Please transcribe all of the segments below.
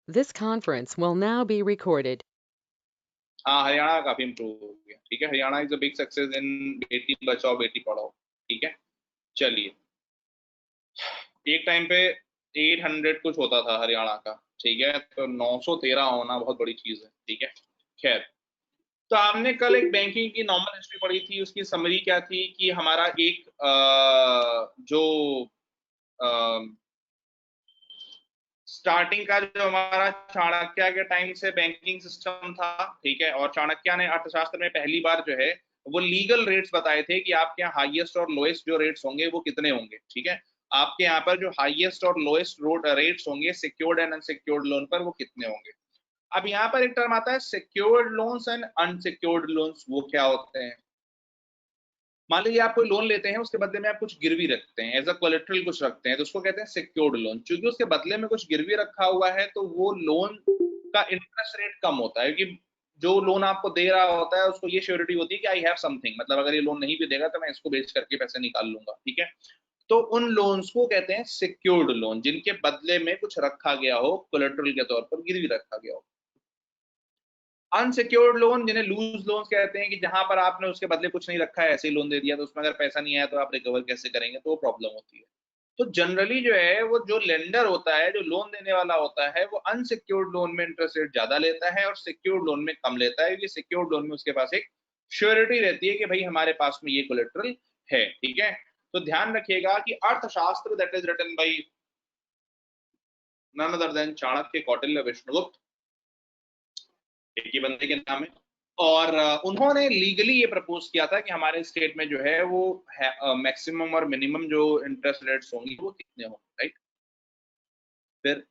This conference will now be recorded. हाँ, हरियाणा काफी improve हो गया। ठीक है, Haryana is a big success in Beti Bachao Beti Padhao. ठीक है, चलिए। एक टाइम पे 800 कुछ होता था हरियाणा का। ठीक है, तो 913 होना बहुत बड़ी चीज है। ठीक है, खैर। तो हमने कल एक बैंकिंग की नॉर्मल हिस्ट्री पढ़ी थी, उसकी समरी क्या थी कि हमारा एक जो स्टार्टिंग का जो हमारा चाणक्य के टाइम से बैंकिंग सिस्टम था। ठीक है, और चाणक्य ने अर्थशास्त्र में पहली बार जो है वो लीगल रेट्स बताए थे कि आपके यहाँ हाईएस्ट और लोएस्ट जो रेट्स होंगे वो कितने होंगे। ठीक है, आपके यहाँ पर जो हाईएस्ट और लोएस्ट रेट्स होंगे सिक्योर्ड एंड अनसिक्योर्ड लोन पर वो कितने होंगे। अब यहाँ पर एक टर्म आता है secured loans and unsecured loans. वो क्या होते हैं? मान लीजिए आप कोई लोन लेते हैं, उसके बदले में आप कुछ गिरवी रखते हैं, एज अ कोलेट्रल कुछ रखते हैं, तो उसको कहते हैं सिक्योर्ड लोन। क्योंकि उसके बदले में कुछ गिरवी रखा हुआ है तो वो लोन का इंटरेस्ट रेट कम होता है, क्योंकि जो लोन आपको दे रहा होता है उसको ये श्योरिटी होती है कि आई हैव समथिंग, मतलब अगर ये लोन नहीं भी देगा तो मैं इसको बेच करके पैसे निकाल लूंगा। ठीक है, तो उन लोन्स को कहते हैं सिक्योर्ड लोन, जिनके बदले में कुछ रखा गया हो, कोलेट्रल के तौर पर गिरवी रखा गया हो। अनसिक्योर्ड लोन जिन्हें लूज लोन कहते हैं, कि जहां पर आपने उसके बदले कुछ नहीं रखा है, ऐसे ही लोन दे दिया, तो उसमें अगर पैसा नहीं आया तो आप रिकवर कैसे करेंगे, तो वो प्रॉब्लम होती है। तो जनरली जो है वो जो लेंडर होता है, जो लोन देने वाला होता है, वो अनसिक्योर्ड लोन में इंटरेस्ट रेट ज्यादा लेता है और सिक्योर्ड लोन में कम लेता है, क्योंकि सिक्योर्ड लोन में उसके पास एक श्योरिटी रहती है कि भाई हमारे पास में ये कोलेट्रल है। ठीक है, तो ध्यान रखिएगा कि Arthashastra that is written by none other than Chanakya, Kautilya, Vishnugupta, एक ही बंदे के नाम है। और उन्होंने लीगली ये प्रपोज किया था कि हमारे स्टेट में जो है वो मैक्सिमम और मिनिमम जो इंटरेस्ट रेट्स होंगी वो कितने होंगे। राइट। फिर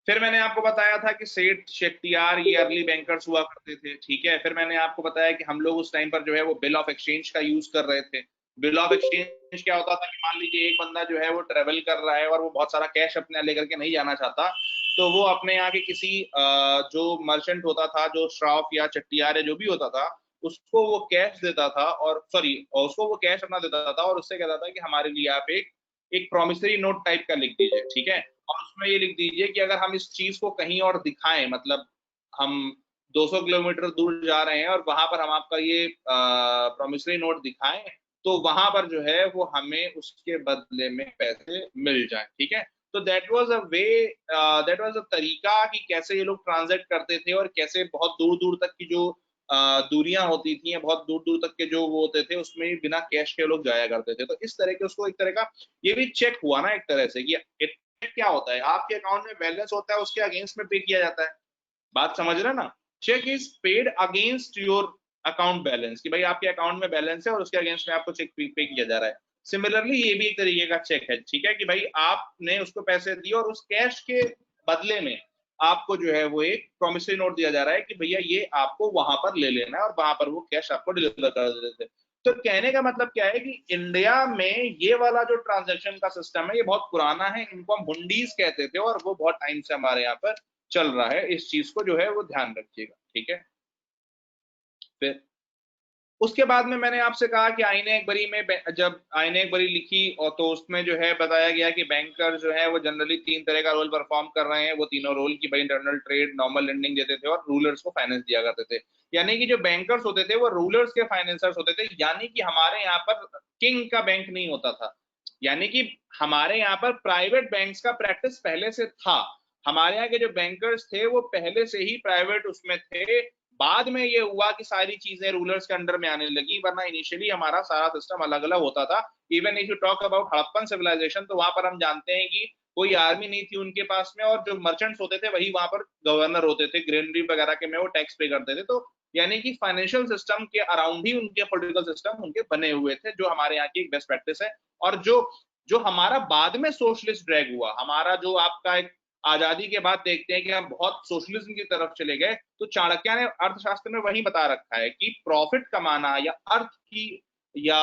फिर मैंने आपको बताया था कि सेठ शेख्तियार ये अर्ली बैंकर्स हुआ करते थे। ठीक है, फिर मैंने आपको बताया कि हम लोग उस टाइम पर जो है वो बिल ऑफ एक्सचेंज का यूज कर रहे थे। बिल ऑफ एक्सचेंज क्या होता था कि मान लीजिए एक बंदा जो है वो ट्रेवल कर रहा है और वो बहुत सारा कैश अपने यहाँ लेकर के नहीं जाना चाहता, तो वो अपने यहाँ के किसी जो मर्चेंट होता था, जो श्राफ या चट्टियार या जो भी होता था, उसको वो कैश देता था, और सॉरी, उसको वो कैश अपना देता था और उससे कहता था कि हमारे लिए आप एक एक प्रोमिसरी नोट टाइप का लिख दीजिए। ठीक है, और उसमें ये लिख दीजिए कि अगर हम इस चीज को कहीं और दिखाएं, मतलब हम 200 किलोमीटर दूर जा रहे हैं और वहां पर हम आपका ये प्रोमिसरी नोट दिखाएं, तो वहां पर जो है वो हमें उसके बदले में पैसे मिल जाए। ठीक है, तो that was a way, that was a तरीका कि कैसे ये लोग ट्रांजेक्ट करते थे और कैसे बहुत दूर दूर तक की जो दूरियां होती थी या बहुत दूर दूर तक के जो वो होते थे उसमें बिना कैश के लोग जाया करते थे। तो इस तरह के उसको एक तरह का ये भी चेक हुआ ना एक तरह से, कि क्या होता है, आपके अकाउंट में बैलेंस होता है, उसके अगेंस्ट में पे किया जाता है। बात समझ रहे ना? Cheque is paid against your account balance, कि भाई आपके अकाउंट में बैलेंस है और उसके अगेंस्ट में आपको चेक पे किया जा रहा है। सिमिलरली ये भी एक तरीके का चेक है। ठीक है, कि भाई आपने उसको पैसे दिए और उस कैश के बदले में आपको जो है वो एक प्रोमिसरी नोट दिया जा रहा है कि भैया ये आपको वहां पर ले लेना है, और वहां पर वो कैश आपको डिलीवर कर देते थे। तो कहने का मतलब क्या है कि इंडिया में ये वाला जो ट्रांजेक्शन का सिस्टम है ये बहुत पुराना है, इनको हम हुंडीज कहते थे, और वो बहुत टाइम से हमारे यहाँ पर चल रहा है। इस चीज को जो है वो ध्यान रखिएगा। ठीक है, फिर उसके बाद में मैंने आपसे कहा कि आईने अकबरी में जब आईने अकबरी लिखी, और तो उसमें जो है बताया गया कि बैंकर जो है वो जनरली तीन तरह का रोल परफॉर्म कर रहे हैं। वो तीनों रोल की भाई इंटरनल ट्रेड, नॉर्मल लेंडिंग देते थे और रूलर्स को फाइनेंस दिया करते थे। यानी कि जो बैंकर्स होते थे वो रूलर्स के फाइनेंसर्स होते थे। यानी कि हमारे यहाँ पर किंग का बैंक नहीं होता था, यानी कि हमारे यहाँ पर प्राइवेट बैंक्स का प्रैक्टिस पहले से था। हमारे यहाँ के जो बैंकर्स थे वो पहले से ही प्राइवेट उसमें थे। बाद में ये हुआ कि सारी चीजें रूलर्स के अंडर में आने लगी, वरना इनिशियली हमारा सारा सिस्टम अलग अलग होता था। Even if you talk about Harappan civilisation, तो वहां पर हम जानते हैं कि कोई आर्मी नहीं थी उनके पास में, और जो मर्चेंट्स होते थे वही वहां पर गवर्नर होते थे, ग्रेनरी वगैरह के में वो टैक्स पे करते थे। तो यानी कि फाइनेंशियल सिस्टम के अराउंड ही उनके पॉलिटिकल सिस्टम उनके बने हुए थे, जो हमारे यहाँ की एक बेस्ट प्रैक्टिस है। और जो जो हमारा बाद में सोशलिस्ट ड्रैग हुआ, हमारा जो आपका एक आजादी के बाद देखते हैं कि हम बहुत सोशलिज्म की तरफ चले गए, तो चाणक्य ने अर्थशास्त्र में वही बता रखा है कि प्रॉफिट कमाना या अर्थ की या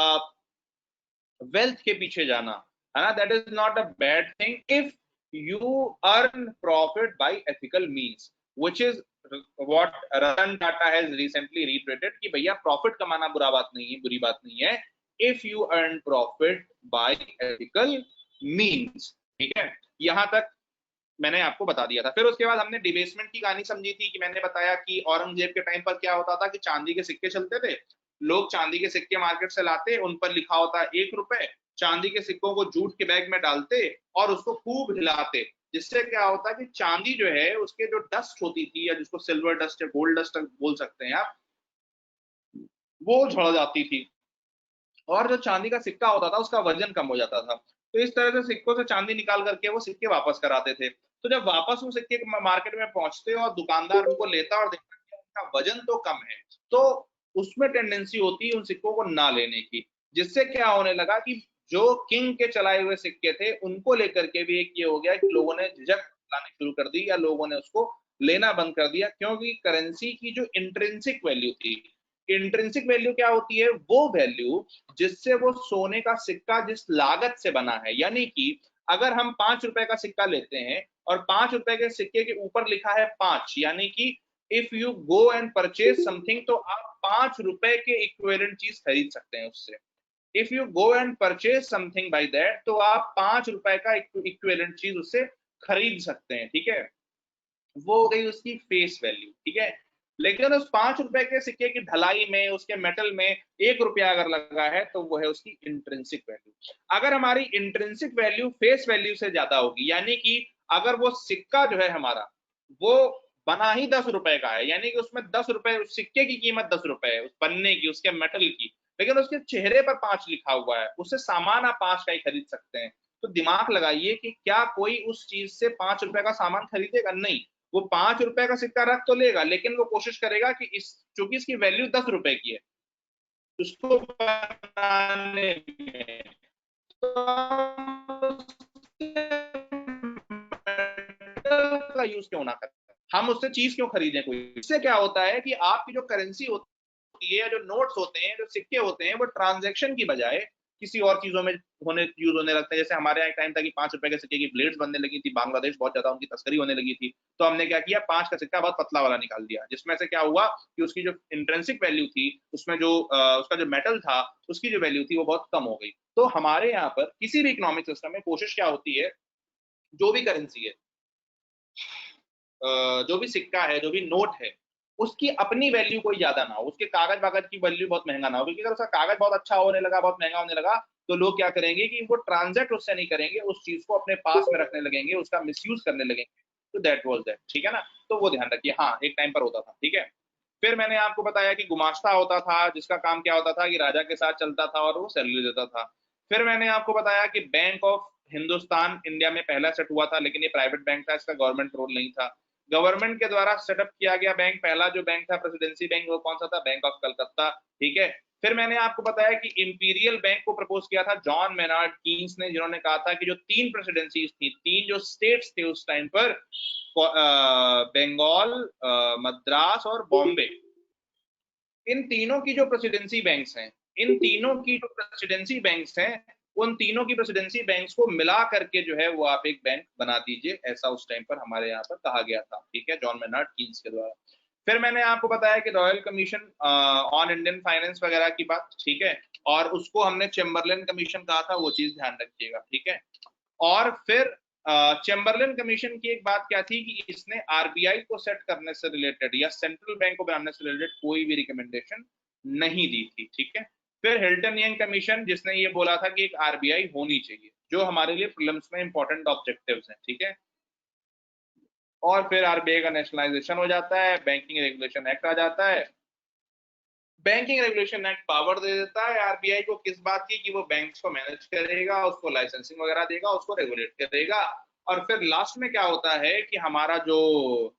वेल्थ के पीछे जाना, है ना, that is not a bad thing if you earn profit by ethical means, which is what Ratan Tata has recently reiterated, कि भैया प्रॉफिट कमाना बुरा बात नहीं है, बुरी बात नहीं है, if you earn profit by ethical means. ठीक है, यहां तक मैंने आपको बता दिया था। फिर उसके बाद हमने डिबेसमेंट की कहानी समझी थी कि मैंने बताया कि औरंगजेब के टाइम पर क्या होता था कि चांदी के सिक्के चलते थे, लोग चांदी के सिक्के मार्केट से लाते, उन पर लिखा होता 1 रुपए, चांदी के सिक्कों को जूट के बैग में डालते और उसको खूब हिलाते, जिससे क्या होता है कि चांदी जो है उसके जो डस्ट होती थी, या जिसको सिल्वर डस्ट या गोल्ड डस्ट बोल सकते हैं आप, वो झड़ जाती थी और जो चांदी का सिक्का होता था उसका वजन कम हो जाता था। तो इस तरह से सिक्कों से चांदी निकाल करके वो सिक्के वापस कराते थे। तो जब वापस वो सिक्के मार्केट में पहुंचते और दुकानदार उनको लेता और देखता कि उनका वजन तो कम है, तो उसमें टेंडेंसी होती है उन सिक्कों को ना लेने की, जिससे क्या होने लगा कि जो किंग के चलाए हुए सिक्के थे उनको लेकर के भी एक ये हो गया कि लोगों ने झिझक लानी शुरू कर दी या लोगों ने उसको लेना बंद कर दिया, क्योंकि करेंसी की जो इंट्रिंसिक वैल्यू थी, इंट्रिंसिक वैल्यू क्या होती है, वो वैल्यू जिससे वो सोने का सिक्का जिस लागत से बना है, यानी कि अगर हम 5 रुपए का सिक्का लेते हैं और 5 रुपए के सिक्के के ऊपर लिखा है 5, यानी कि if you go and purchase something, तो आप 5 रुपए के इक्विवेलेंट चीज खरीद सकते हैं उससे। If you go and purchase something by that, तो आप 5 रुपए का इक्विवेलेंट चीज उससे खरीद सकते हैं, ठीक है। वो हो गई उसकी फेस वैल्यू, ठीक है। लेकिन उस 5 रुपए के सिक्के की ढलाई में, उसके मेटल में 1 रुपया अगर लगा है, तो वो है उसकी इंट्रिंसिक वैल्यू। अगर हमारी इंट्रिंसिक वैल्यू फेस वैल्यू से ज्यादा होगी, यानी कि अगर वो सिक्का जो है हमारा, वो बना ही 10 रुपए का है, यानी कि उसमें 10 रुपए, उस सिक्के की कीमत 10 रुपए है, उस पन्ने की, उसके मेटल की, लेकिन उसके चेहरे पर 5 लिखा हुआ है, उससे सामान आप 5 का ही खरीद सकते हैं। तो दिमाग लगाइए कि क्या कोई उस चीज से 5 रुपए का सामान खरीदेगा? नहीं। वो 5 रुपए का सिक्का रख तो लेगा, लेकिन वो कोशिश करेगा कि इस, चूंकि इसकी वैल्यू 10 रुपए की है, उसको बनाने में, तो का यूज क्यों ना करें, हम उससे चीज क्यों खरीदें कोई। इससे क्या होता है कि आपकी जो करेंसी होती है, जो नोट्स होते हैं, जो सिक्के होते हैं, वो ट्रांजेक्शन की बजाय किसी और चीजों में यूज होने लगते हैं। जैसे हमारे यहाँ एक टाइम था कि 5 रुपए के सिक्के की ब्लेड्स बनने लगी थी, बांग्लादेश बहुत ज्यादा उनकी तस्करी होने लगी थी, तो हमने क्या किया, 5 का सिक्का बहुत पतला वाला निकाल दिया, जिसमें से क्या हुआ कि उसकी जो इंट्रेंसिक वैल्यू थी, उसमें जो उसका जो मेटल था, उसकी जो वैल्यू थी वो बहुत कम हो गई। तो हमारे यहाँ पर किसी भी इकोनॉमिक सिस्टम में कोशिश क्या होती है, जो भी करेंसी है, जो भी सिक्का है, जो भी नोट है, उसकी अपनी वैल्यू कोई ज्यादा ना हो, उसके कागज वागज की वैल्यू बहुत महंगा ना हो, क्योंकि अगर उसका कागज बहुत अच्छा होने लगा, बहुत महंगा होने लगा, तो लोग क्या करेंगे कि वो ट्रांजैक्ट उससे नहीं करेंगे, उस चीज को अपने पास में रखने लगेंगे, उसका मिसयूज करने लगेंगे। तो दैट वाज दैट, ठीक है ना। तो वो ध्यान रखिए, हाँ एक टाइम पर होता था, ठीक है। फिर मैंने आपको बताया कि गुमाश्ता होता था, जिसका काम क्या होता था कि राजा के साथ चलता था और वो सैलरी देता था। फिर मैंने आपको बताया कि बैंक ऑफ हिंदुस्तान इंडिया में पहला सेट हुआ था, लेकिन ये प्राइवेट बैंक था, इसका गवर्नमेंट रोल नहीं था। गवर्नमेंट के द्वारा सेटअप किया गया बैंक, पहला जो बैंक था प्रेसिडेंसी बैंक, वो कौन सा था, बैंक ऑफ कलकत्ता, ठीक है। फिर मैंने आपको बताया कि इंपीरियल बैंक को प्रपोज किया था जॉन मेनार्ड कीन्स ने, जिन्होंने कहा था कि जो 3 प्रेसिडेंसीज थी, 3 जो स्टेट्स थे उस टाइम पर, बंगाल, मद्रास और बॉम्बे, इन तीनों की जो प्रेसिडेंसी बैंक्स हैं, इन तीनों की जो प्रेसिडेंसी बैंक्स हैं, उन तीनों की प्रेसिडेंसी बैंक्स को मिला करके जो है वो आप एक बैंक बना दीजिए, ऐसा उस टाइम पर हमारे यहाँ पर कहा गया था, ठीक है, जॉन मेनार्ड कीन्स के द्वारा। फिर मैंने आपको बताया कि royal commission on Indian finance वगैरह की बात, ठीक है, और उसको हमने चेम्बरलेन कमीशन कहा था, वो चीज ध्यान रखिएगा, ठीक है। और फिर चेम्बरलेन कमीशन की एक बात क्या थी कि इसने आरबीआई को सेट करने से रिलेटेड या सेंट्रल बैंक को बनाने से रिलेटेड कोई भी रिकमेंडेशन नहीं दी थी, ठीक है। फिर हिल्टन यंग कमीशन, जिसने ये बोला था कि एक आरबीआई होनी चाहिए, जो हमारे लिए प्रीलिम्स में इंपॉर्टेंट ऑब्जेक्टिव्स हैं, ठीक है। और फिर आरबीआई का नेशनलाइजेशन हो जाता है, बैंकिंग रेगुलेशन एक्ट आ जाता है। बैंकिंग रेगुलेशन एक्ट पावर दे देता है आरबीआई को किस बात की, कि वो बैंक्स को मैनेज करेगा, उसको लाइसेंसिंग वगैरह देगा, उसको रेगुलेट करेगा। और फिर लास्ट में क्या होता है कि हमारा जो,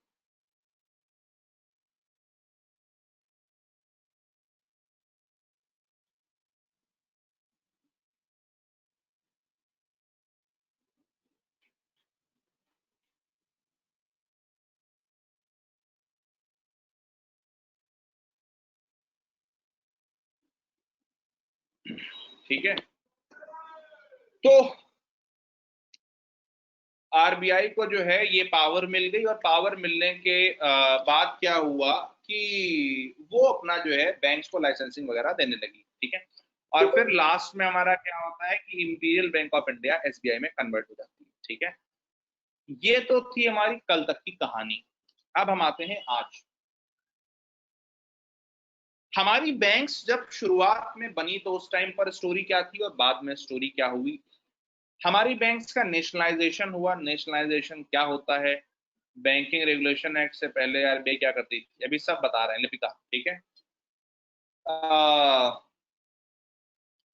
ठीक है, तो आरबीआई को जो है ये पावर मिल गई, और पावर मिलने के बाद क्या हुआ कि वो अपना जो है बैंक्स को लाइसेंसिंग वगैरह देने लगी, ठीक है। और फिर लास्ट में हमारा क्या होता है कि imperial bank of India SBI में कन्वर्ट हो जाती है, ठीक है। ये तो थी हमारी कल तक की कहानी। अब हम आते हैं आज। हमारी बैंक्स जब शुरुआत में बनी तो उस टाइम पर स्टोरी क्या थी और बाद में स्टोरी क्या हुई। हमारी बैंक्स का नेशनलाइजेशन हुआ। नेशनलाइजेशन क्या होता है? बैंकिंग रेगुलेशन एक्ट से पहले आरबीआई क्या करती थी, अभी सब बता रहे हैं लिपिका, ठीक है।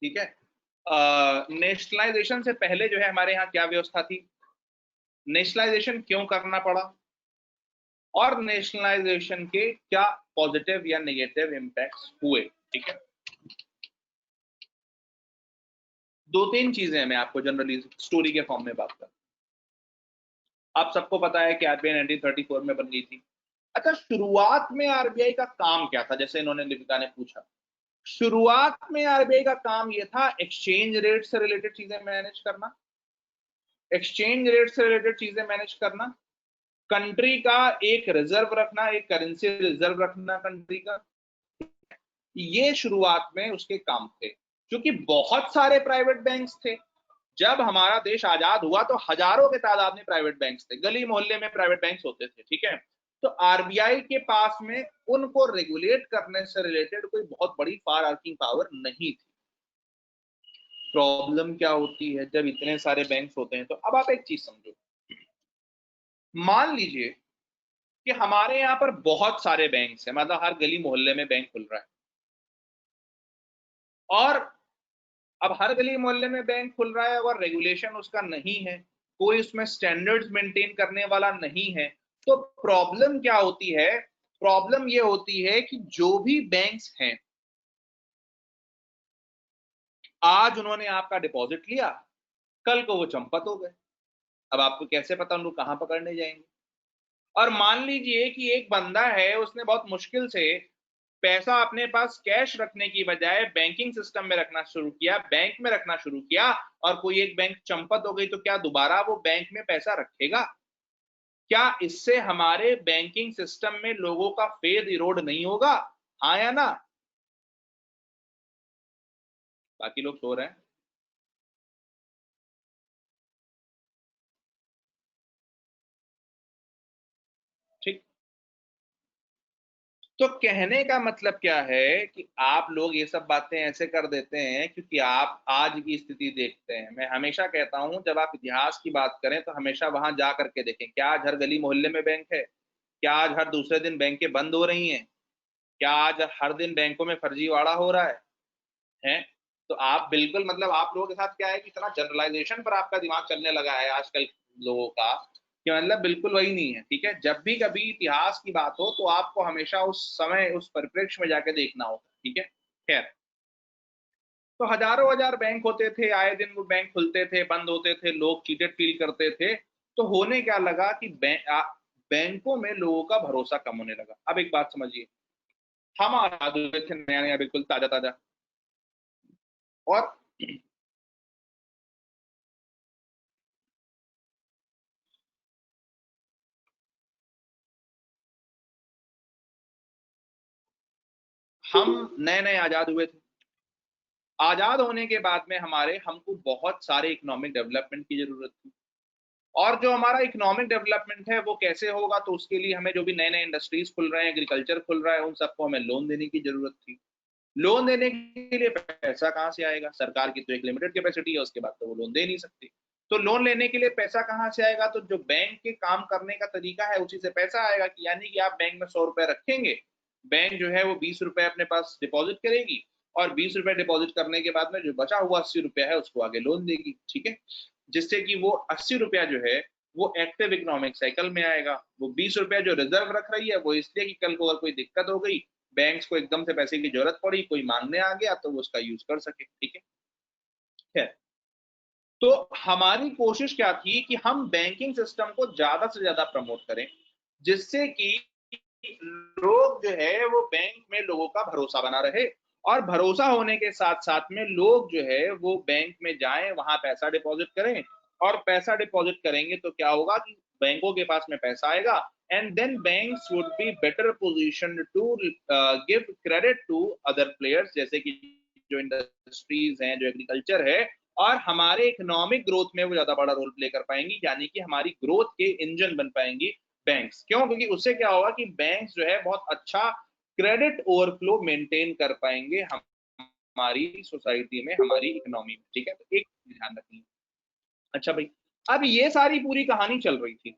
ठीक है। नेशनलाइजेशन से पहले जो है हमारे यहाँ क्या व्यवस्था थी, नेशनलाइजेशन क्यों करना पड़ा, और नेशनलाइजेशन के क्या पॉजिटिव या नेगेटिव इम्पैक्ट्स हुए, ठीक है। दो तीन चीजें हैं, मैं आपको जनरली स्टोरी के फॉर्म में बात कर। आप सबको पता है कि आरबीआई 1934 में बन गई थी। अच्छा, शुरुआत में आरबीआई का काम क्या था, जैसे इन्होंने लिपिका ने पूछा। शुरुआत में आरबीआई का काम ये था एक्सचेंज रेट से रिलेटेड चीजें मैनेज करना, एक्सचेंज रेट से रिलेटेड चीजें मैनेज करना, कंट्री का एक रिजर्व रखना, एक करेंसी रिजर्व रखना कंट्री का। ये शुरुआत में उसके काम थे, क्योंकि बहुत सारे प्राइवेट बैंक्स थे। जब हमारा देश आजाद हुआ तो हजारों के तादाद में प्राइवेट बैंक्स थे, गली मोहल्ले में प्राइवेट बैंक्स होते थे, ठीक है। तो आरबीआई के पास में उनको रेगुलेट करने से रिलेटेड कोई बहुत बड़ी फार आर्किंग पावर नहीं थी। प्रॉब्लम क्या होती है जब इतने सारे बैंक्स होते हैं, तो अब आप एक चीज समझो। मान लीजिए कि हमारे यहाँ पर बहुत सारे बैंक्स हैं, मतलब हर गली मोहल्ले में बैंक खुल रहा है, और अब हर गली मोहल्ले में बैंक खुल रहा है और रेगुलेशन उसका नहीं है, कोई उसमें स्टैंडर्ड्स मेंटेन करने वाला नहीं है। तो प्रॉब्लम क्या होती है? प्रॉब्लम ये होती है कि जो भी बैंक्स हैं, आज उन्होंने आपका डिपॉजिट लिया, कल को वो चंपत हो गए। अब आपको कैसे पता उनको कहां पकड़ने जाएंगे? और मान लीजिए कि एक बंदा है, उसने बहुत मुश्किल से पैसा अपने पास कैश रखने की बजाय बैंकिंग सिस्टम में रखना शुरू किया, बैंक में रखना शुरू किया, और कोई एक बैंक चंपत हो गई, तो क्या दोबारा वो बैंक में पैसा रखेगा? क्या इससे हमारे बैंकिंग सिस्टम में लोगों का फेथ इरोड नहीं होगा? हाँ या ना? बाकी लोग सो रहे हैं। ठीक। तो कहने का मतलब क्या है कि आप लोग ये सब बातें ऐसे कर देते हैं क्योंकि आप आज की स्थिति देखते हैं। मैं हमेशा कहता हूं, जब आप इतिहास की बात करें तो हमेशा वहां जा करके देखें, क्या आज हर गली मोहल्ले में बैंक है? क्या आज हर दूसरे दिन बैंकें बंद हो रही हैं? क्या आज हर दिन बैंकों में फर्जीवाड़ा हो रहा है? तो आप बिल्कुल, मतलब आप लोगों के साथ क्या है कि इतना जनरलाइजेशन पर आपका दिमाग चलने लगा है आजकल लोगों का, कि मतलब बिल्कुल वही नहीं है, ठीक है। जब भी कभी इतिहास की बात हो तो आपको हमेशा उस समय उस परिप्रेक्ष्य में जाके देखना होता है, ठीक है। खैर, तो हजारों हजार बैंक होते थे, आए दिन वो बैंक खुलते थे, बंद होते थे, लोग चीटेड फील करते थे। तो होने क्या लगा कि बैंकों में लोगों का भरोसा कम होने लगा। अब एक बात समझिए, हम आजाद हुए थे नया नया, बिल्कुल ताजा ताजा, और हम नए नए आजाद हुए थे। आजाद होने के बाद में हमको बहुत सारे इकोनॉमिक डेवलपमेंट की जरूरत थी। और जो हमारा इकोनॉमिक डेवलपमेंट है वो कैसे होगा, तो उसके लिए हमें जो भी नए नए इंडस्ट्रीज खुल रहे हैं, एग्रीकल्चर खुल रहा है, उन सबको हमें लोन देने की जरूरत थी। लोन देने के लिए पैसा कहाँ से आएगा? सरकार की तो एक लिमिटेड कैपेसिटी है, उसके बाद तो वो लोन दे नहीं सकती। तो लोन लेने के लिए पैसा कहाँ से आएगा? तो जो बैंक के काम करने का तरीका है उसी से पैसा आएगा, कि यानी कि आप बैंक में 100 रुपए रखेंगे, बैंक जो है वो 20 रुपए अपने पास डिपॉजिट करेगी, और 20 रुपए डिपॉजिट करने के बाद में जो बचा हुआ 80 रुपया है उसको आगे लोन देगी, ठीक है। जिससे कि वो 80 रुपया जो है वो एक्टिव इकोनॉमिक साइकिल में आएगा। वो 20 रुपया जो रिजर्व रख रही है वो इसलिए कि कल को अगर कोई दिक्कत हो गई, बैंक्स को एकदम से पैसे की जरूरत पड़ी, कोई मांगने आ गया, तो वो उसका यूज कर सके, ठीक है। तो हमारी कोशिश क्या थी कि हम बैंकिंग सिस्टम को ज्यादा से ज्यादा प्रमोट करें, जिससे कि लोग जो है वो बैंक में लोगों का भरोसा बना रहे, और भरोसा होने के साथ साथ में लोग जो है वो बैंक में जाएं, वहां पैसा डिपॉजिट करें। और पैसा डिपॉजिट करेंगे तो क्या होगा कि बैंकों के पास में पैसा आएगा, and then banks would be better position to give credit to other players, जैसे कि जो इंडस्ट्रीज हैं, जो एग्रीकल्चर है, और हमारे इकोनॉमिक ग्रोथ में वो ज्यादा बड़ा रोल प्ले कर पाएंगी, यानी कि हमारी ग्रोथ के इंजन बन पाएंगी बैंक्स। क्यों? क्योंकि उससे क्या होगा कि बैंक्स जो है बहुत अच्छा क्रेडिट ओवरफ्लो मेंटेन कर पाएंगे हमारी सोसाइटी में, हमारी इकोनॉमी में। ठीक है, तो एक ध्यान रखिए। अच्छा भाई, अब ये सारी पूरी कहानी चल रही थी,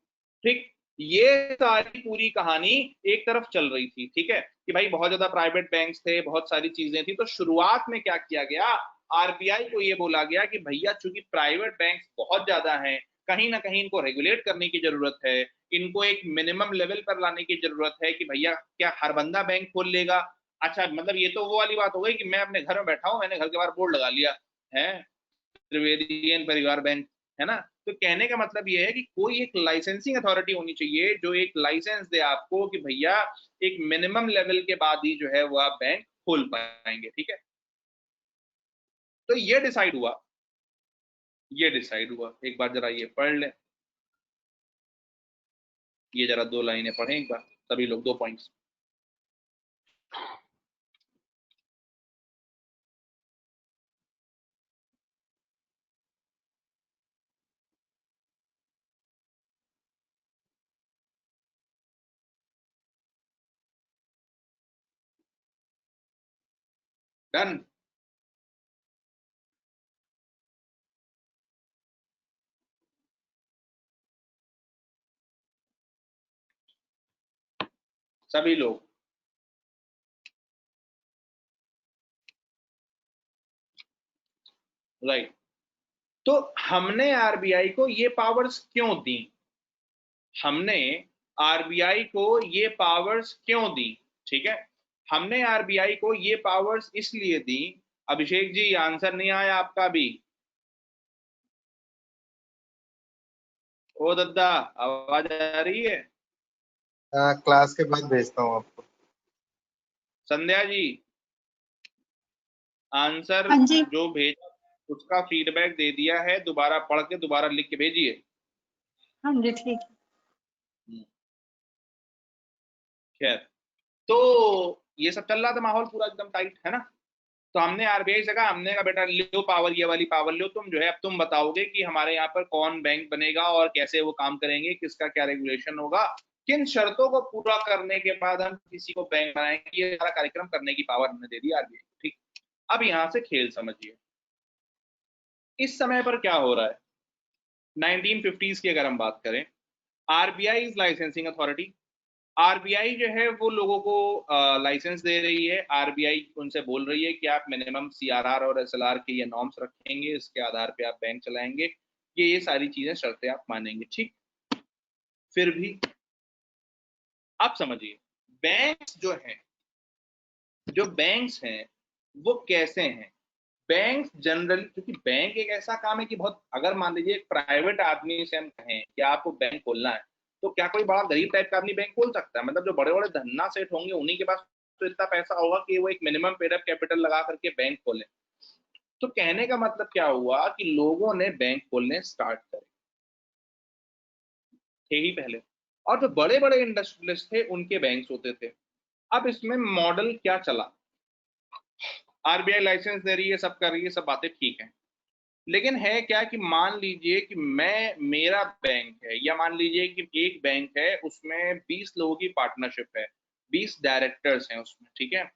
ठीक, ये सारी पूरी कहानी एक तरफ चल रही थी, ठीक है, कि भाई बहुत ज्यादा प्राइवेट बैंक्स थे, बहुत सारी चीजें थी। तो शुरुआत में क्या किया गया, आरबीआई को ये बोला गया कि भैया चूंकि प्राइवेट बैंक्स बहुत ज्यादा हैं, कहीं ना कहीं इनको रेगुलेट करने की जरूरत है, इनको एक मिनिमम लेवल पर लाने की जरूरत है कि भैया क्या हर बंदा बैंक खोल लेगा? अच्छा, मतलब ये तो वो वाली बात हो गई कि मैं अपने घर में बैठा हूं, मैंने घर के बाहर बोर्ड लगा लिया है, त्रिवेदियन परिवार बैंक, है ना। तो कहने का मतलब ये है कि कोई एक लाइसेंसिंग अथॉरिटी होनी चाहिए जो एक लाइसेंस दे आपको कि भैया एक मिनिमम लेवल के बाद ही जो है वो आप बैंक खोल पाएंगे, ठीक है। तो ये डिसाइड हुआ, एक बार जरा ये पढ़ ले, ये जरा दो लाइनें पढ़ें एक बार सभी लोग, 2 पॉइंट्स। डन। सभी लोग, राइट। तो हमने आरबीआई को ये पावर्स क्यों दी? हमने आरबीआई को ये पावर्स क्यों दी? ठीक है, हमने आरबीआई को ये पावर्स इसलिए दी। अभिषेक जी, आंसर नहीं आया आपका भी? ओ दद्दा, आवाज आ रही है? क्लास के बाद भेजता हूँ आपको। संध्या जी, आंसर हाँ जी। जो भेजा उसका फीडबैक दे दिया है, दोबारा पढ़ के दोबारा लिख के भेजिए। हाँ जी, ठीक। खैर, तो ये सब चल रहा था, माहौल पूरा एकदम टाइट, है ना। तो हमने आरबीआई से कहा, हमने कहा बेटा लो पावर, ये वाली पावर लो तुम, जो है अब तुम बताओगे कि हमारे यहाँ पर कौन बैंक बनेगा और कैसे वो काम करेंगे, किसका क्या रेगुलेशन होगा, किन शर्तों को पूरा करने के बाद हम किसी को बैंक बनाएंगे, ये सारा कार्यक्रम करने की पावर हमने दे दी आरबीआई को। ठीक, अब यहाँ से खेल समझिए, इस समय पर क्या हो रहा है। 1950s की अगर हम बात करें, RBI is licensing authority. RBI जो है वो लोगों को लाइसेंस दे रही है, आरबीआई उनसे बोल रही है कि आप मिनिमम सीआरआर और एसएलआर के ये नॉर्म्स रखेंगे, इसके आधार पे आप बैंक चलाएंगे, ये सारी चीजें शर्तें आप मानेंगे, ठीक। फिर भी आप समझिए, बैंक्स जो बैंक्स हैं वो कैसे हैं। बैंक जनरली, क्योंकि बैंक एक ऐसा काम है कि बहुत, अगर मान लीजिए एक प्राइवेट आदमी से हम कहें कि आपको बैंक खोलना है, तो क्या कोई बड़ा गरीब टाइप का आदमी बैंक खोल सकता है? मतलब जो बड़े बड़े धन्ना सेठ होंगे उन्हीं के पास तो इतना पैसा होगा कि वो एक मिनिमम पेड अप कैपिटल लगा करके बैंक खोले। तो कहने का मतलब क्या हुआ कि लोगों ने बैंक खोलने स्टार्ट करे, थे ही पहले, और जो बड़े बड़े इंडस्ट्रियलिस्ट थे उनके बैंक्स होते थे। अब इसमें मॉडल क्या चला, आरबीआई लाइसेंस दे रही है, सब कर रही है, सब बातें ठीक है, लेकिन है क्या कि मान लीजिए कि मेरा बैंक है, या मान लीजिए कि एक बैंक है उसमें 20 लोगों की पार्टनरशिप है, 20 डायरेक्टर्स हैं उसमें, ठीक है।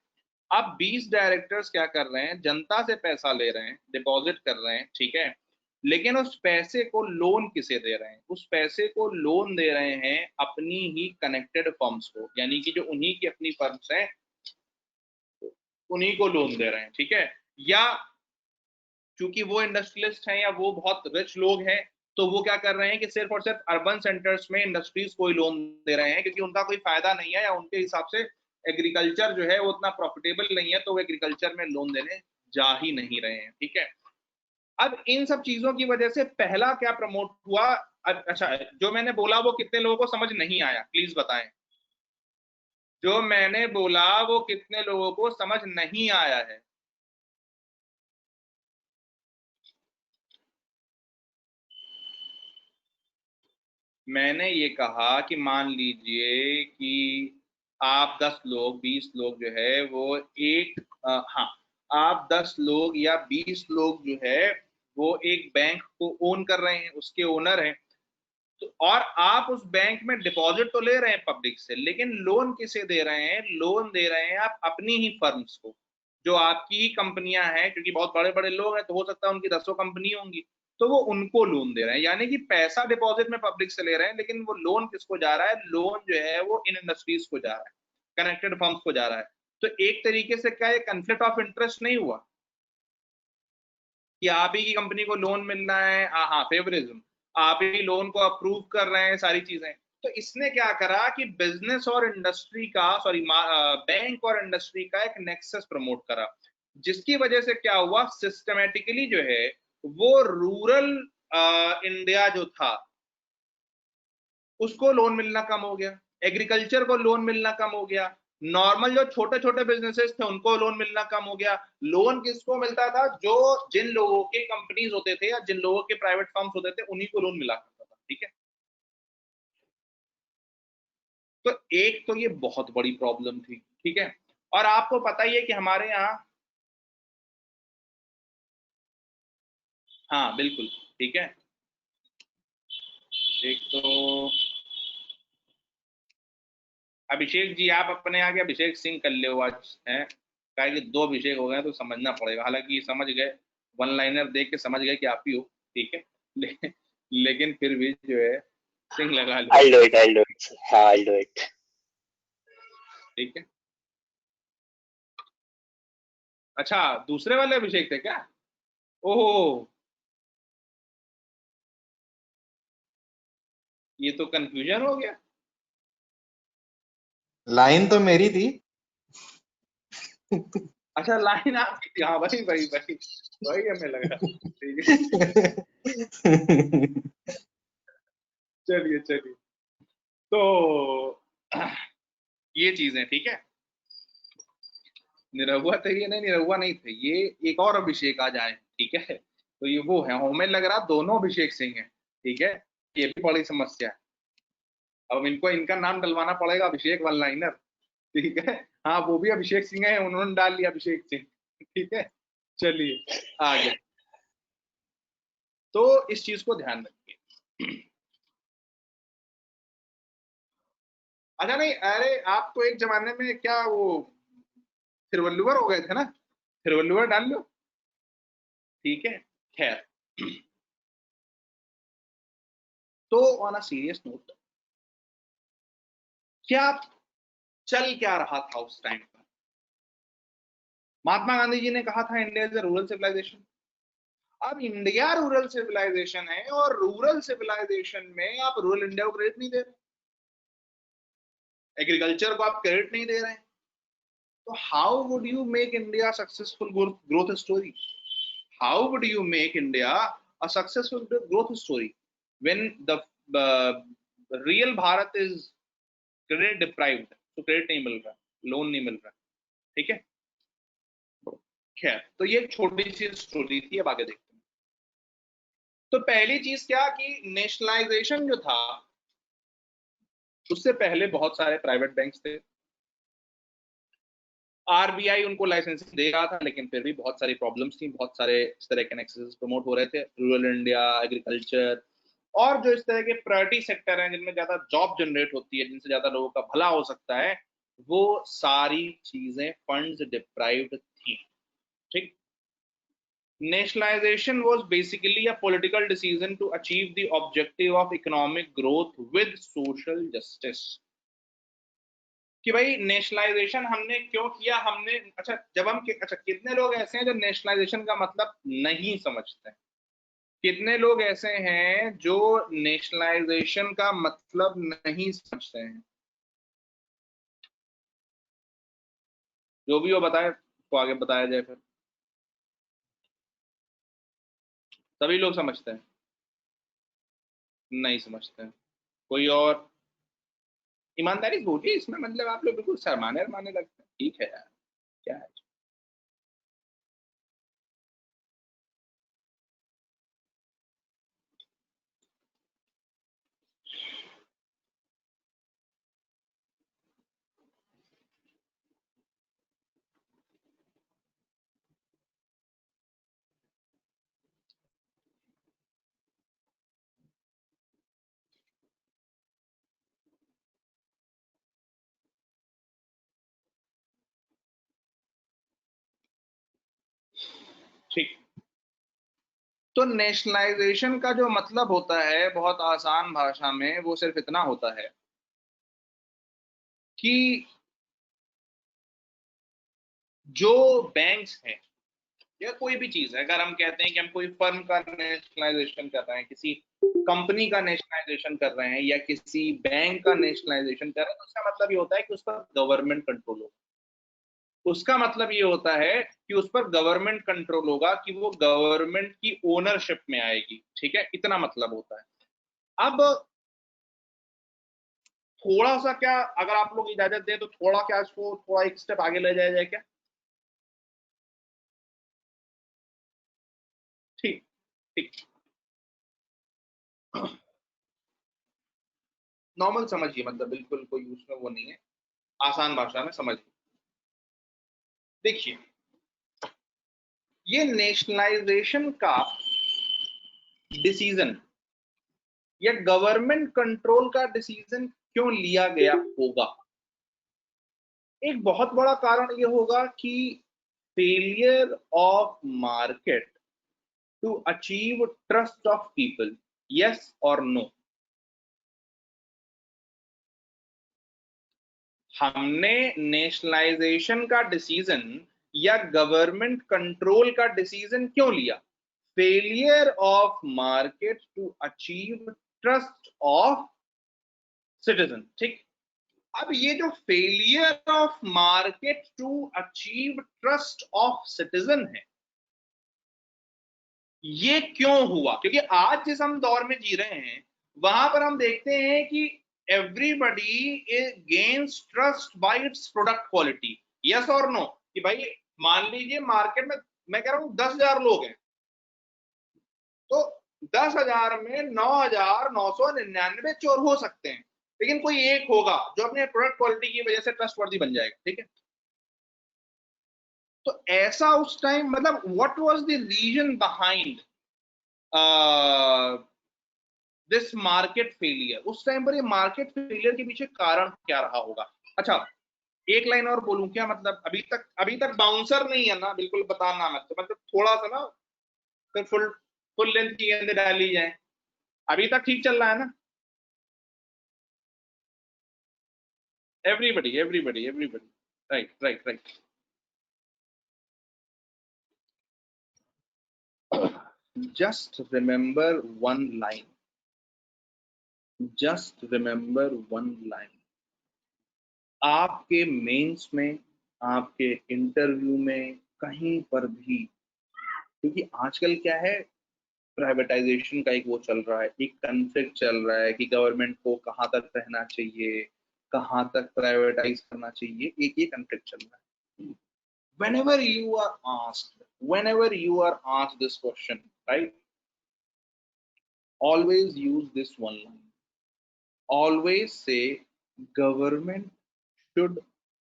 अब 20 डायरेक्टर्स क्या कर रहे हैं, जनता से पैसा ले रहे हैं, डिपॉजिट कर रहे हैं, ठीक है, लेकिन उस पैसे को लोन किसे दे रहे हैं? उस पैसे को लोन दे रहे हैं अपनी ही कनेक्टेड फर्म्स को, यानी कि जो उन्हीं की अपनी फर्म्स हैं उन्हीं को लोन दे रहे हैं, ठीक है। या क्योंकि वो इंडस्ट्रियलिस्ट हैं या वो बहुत रिच लोग हैं, तो वो क्या कर रहे हैं कि सिर्फ और सिर्फ अर्बन सेंटर्स में इंडस्ट्रीज को ही लोन दे रहे हैं, क्योंकि उनका कोई फायदा नहीं है, या उनके हिसाब से एग्रीकल्चर जो है वो उतना प्रॉफिटेबल नहीं है, तो वो एग्रीकल्चर में लोन देने जा ही नहीं रहे हैं, ठीक है। अब इन सब चीजों की वजह से पहला क्या प्रमोट हुआ? अच्छा, जो मैंने बोला वो कितने लोगों को समझ नहीं आया, प्लीज बताएं। जो मैंने बोला वो कितने लोगों को समझ नहीं आया है? मैंने ये कहा कि मान लीजिए कि आप 10 लोग, 20 लोग जो है वो हाँ, आप 10 लोग या 20 लोग जो है वो एक बैंक को ओन कर रहे हैं, उसके ओनर हैं। तो और आप उस बैंक में डिपॉजिट तो ले रहे हैं पब्लिक से, लेकिन लोन किसे दे रहे हैं? लोन दे रहे हैं आप अपनी ही फर्म्स को, जो आपकी ही कंपनियां हैं, क्योंकि बहुत बड़े बड़े लोग हैं तो हो सकता है उनकी 10 कंपनी होंगी, तो वो उनको लोन दे रहे हैं। यानी कि पैसा डिपॉजिट में पब्लिक से ले रहे हैं, लेकिन वो लोन किसको जा रहा है? लोन जो है वो इन इंडस्ट्रीज को जा रहा है, कनेक्टेड फर्म्स को जा रहा है। तो एक तरीके से क्या ये कंफ्लिक्ट ऑफ इंटरेस्ट नहीं हुआ कि आप ही की कंपनी को लोन मिल रहा है? हाँ, फेवरिज्म, आप ही लोन को अप्रूव कर रहे हैं, सारी चीजें। तो इसने क्या करा कि बिजनेस और इंडस्ट्री का, सॉरी, बैंक और इंडस्ट्री का एक नेक्सस प्रमोट करा, जिसकी वजह से क्या हुआ? सिस्टमेटिकली जो है वो रूरल इंडिया जो था उसको लोन मिलना कम हो गया, एग्रीकल्चर को लोन मिलना कम हो गया, नॉर्मल जो छोटे छोटे बिजनेसेस थे उनको लोन मिलना कम हो गया। लोन किसको मिलता था? जो जिन लोगों के कंपनीज होते थे या जिन लोगों के प्राइवेट फर्म्स होते थे उन्हीं को लोन मिला करता था। ठीक है, तो एक तो ये बहुत बड़ी प्रॉब्लम थी। ठीक है, और आपको पता ही है कि हमारे यहाँ, हाँ बिल्कुल, ठीक है, एक तो अभिषेक जी, आप अपने आगे अभिषेक सिंह कर ले आज है, कहा कि दो अभिषेक हो गए तो समझना पड़ेगा। हालांकि समझ गए, वन लाइनर देख के समझ गए कि आप ही हो। ठीक है, लेकिन फिर भी जो है सिंह लगा लो। I'll do it. हाँ, I'll do it. ठीक है, अच्छा, दूसरे वाले अभिषेक थे क्या? ओहो, ये तो कंफ्यूजन हो गया। लाइन तो मेरी थी। अच्छा, लाइन आपकी थी, हाँ भाई भाई भाई, वही हमें लगा। ठीक है, चलिए चलिए, तो ये चीजें, ठीक है, निरहुआ थे ये? नहीं, निरहुआ नहीं थे ये, एक और अभिषेक आ जाए। ठीक है, तो ये वो है, हमें लग रहा दोनों अभिषेक सिंह हैं। ठीक है, ये भी बड़ी समस्या है। अब इनको इनका नाम डलवाना पड़ेगा अभिषेक वन लाइनर। ठीक है, हाँ, वो भी अभिषेक सिंह है, उन्होंने डाल लिया अभिषेक सिंह। ठीक है, चलिए आगे। तो इस चीज को ध्यान रखिए। अच्छा, नहीं, अरे आप तो एक जमाने में क्या वो थिरुवल्लुवर हो गए थे ना, थिरुवल्लुवर डाल लो। ठीक है, खैर, तो ऑन अ सीरियस नोट, क्या चल क्या रहा था उस टाइम पर? महात्मा गांधी जी ने कहा था India is a rural civilisation. अब इंडिया रूरल सिविलाइजेशन है, और रूरल सिविलाइजेशन में आप रूरल इंडिया को क्रेडिट नहीं दे रहे, एग्रीकल्चर को आप क्रेडिट नहीं दे रहे हैं, तो how would you make India successful growth story? How would you make India a successful growth story when the real Bharat is credit deprived? तो क्रेडिट नहीं मिल रहा, लोन नहीं मिल रहा। ठीक है, खैर, तो ये एक छोटी सी स्टोरी थी, अब आगे देखते हैं। तो पहली चीज क्या कि नेशनलाइजेशन जो था, उससे पहले बहुत सारे प्राइवेट बैंक्स थे, आरबीआई उनको लाइसेंसिंग दे रहा था, लेकिन फिर भी बहुत सारी प्रॉब्लम्स थी, बहुत सारे इस तरह के नेक्सस प्रमोट हो रहे थे, रूरल इंडिया, एग्रीकल्चर, और जो इस तरह के प्रायोरिटी सेक्टर हैं जिनमें ज्यादा जॉब जनरेट होती है, जिनसे ज्यादा लोगों का भला हो सकता है, वो सारी चीजें फंड्स डिप्राइव्ड थी। ठीक, nationalization was basically a political decision to achieve the objective of economic growth with social justice। कि भाई नेशनलाइजेशन हमने क्यों किया? हमने, अच्छा, जब हम, अच्छा, कितने लोग ऐसे हैं जो नेशनलाइजेशन का मतलब नहीं समझते हैं? कितने लोग ऐसे हैं जो नेशनलाइजेशन का मतलब नहीं समझते हैं? जो भी वो बताए, तो आगे बताया जाए फिर। सभी लोग समझते हैं? नहीं समझते हैं? कोई और? ईमानदारी से बोलिए, इसमें मतलब आप लोग बिल्कुल शर्माने रमाने लगते हैं। ठीक है यार, क्या है। ठीक। तो नेशनलाइजेशन का जो मतलब होता है बहुत आसान भाषा में वो सिर्फ इतना होता है कि जो बैंक्स हैं या कोई भी चीज है, अगर हम कहते हैं कि हम कोई फर्म का नेशनलाइजेशन कर रहे हैं, किसी कंपनी का नेशनलाइजेशन कर रहे हैं या किसी बैंक का नेशनलाइजेशन कर रहे हैं, तो उसका मतलब ये होता है कि उस पर गवर्नमेंट कंट्रोल होगा। उसका मतलब ये होता है कि उस पर गवर्नमेंट कंट्रोल होगा, कि वो गवर्नमेंट की ओनरशिप में आएगी। ठीक है, इतना मतलब होता है। अब थोड़ा सा क्या, अगर आप लोग इजाजत दें तो थोड़ा क्या इसको थोड़ा एक स्टेप आगे ले जाया जाए क्या? ठीक ठीक। नॉर्मल समझिए, मतलब बिल्कुल कोई उसमें वो नहीं है, आसान भाषा में समझिए। देखिए, ये नेशनलाइजेशन का डिसीजन या गवर्नमेंट कंट्रोल का डिसीजन क्यों लिया गया होगा? एक बहुत बड़ा कारण ये होगा कि failure of market to achieve trust of people, yes और नो। हमने नेशनलाइजेशन का डिसीजन या गवर्नमेंट कंट्रोल का डिसीजन क्यों लिया? Failure of market to achieve trust of citizen. ठीक। अब ये जो failure of market to achieve trust of citizen है, ये क्यों हुआ? क्योंकि आज जिस हम दौर में जी रहे हैं वहां पर हम देखते हैं कि everybody gains trust bye it's product quality, yes और नो? कि भाई मान लीजिए मार्केट में मैं कह रहा हूं 10,000 लोग हैं, तो 10,000 में 9,999 चोर हो सकते हैं, लेकिन कोई एक होगा जो अपने प्रोडक्ट क्वालिटी की वजह से ट्रस्टवर्दी बन जाएगा। ठीक है, तो ऐसा उस टाइम मतलब what was the reason behind this market failure? उस टाइम पर ये मार्केट फेलियर के पीछे कारण क्या रहा होगा? अच्छा, एक लाइन और बोलूं क्या? मतलब अभी तक बाउंसर नहीं है ना, बिल्कुल बताना मत, तो मतलब थोड़ा सा ना फिर फुल फुल लेंथ की गेंद डाल ली जाए। अभी तक ठीक चल रहा है ना? Everybody, right right right. Just remember one line. Just remember one line. आपके मेंस में, आपके इंटरव्यू में, कहीं पर भी, क्योंकि आजकल क्या है, प्राइवेटाइजेशन का एक वो चल रहा है, एक कॉन्फ्लिक्ट चल रहा है कि गवर्नमेंट को कहाँ तक रहना चाहिए, कहाँ तक प्राइवेटाइज करना चाहिए, एक ये कॉन्फ्लिक्ट चल रहा है। Whenever you are asked this question, right? Always use this one line. Always say government should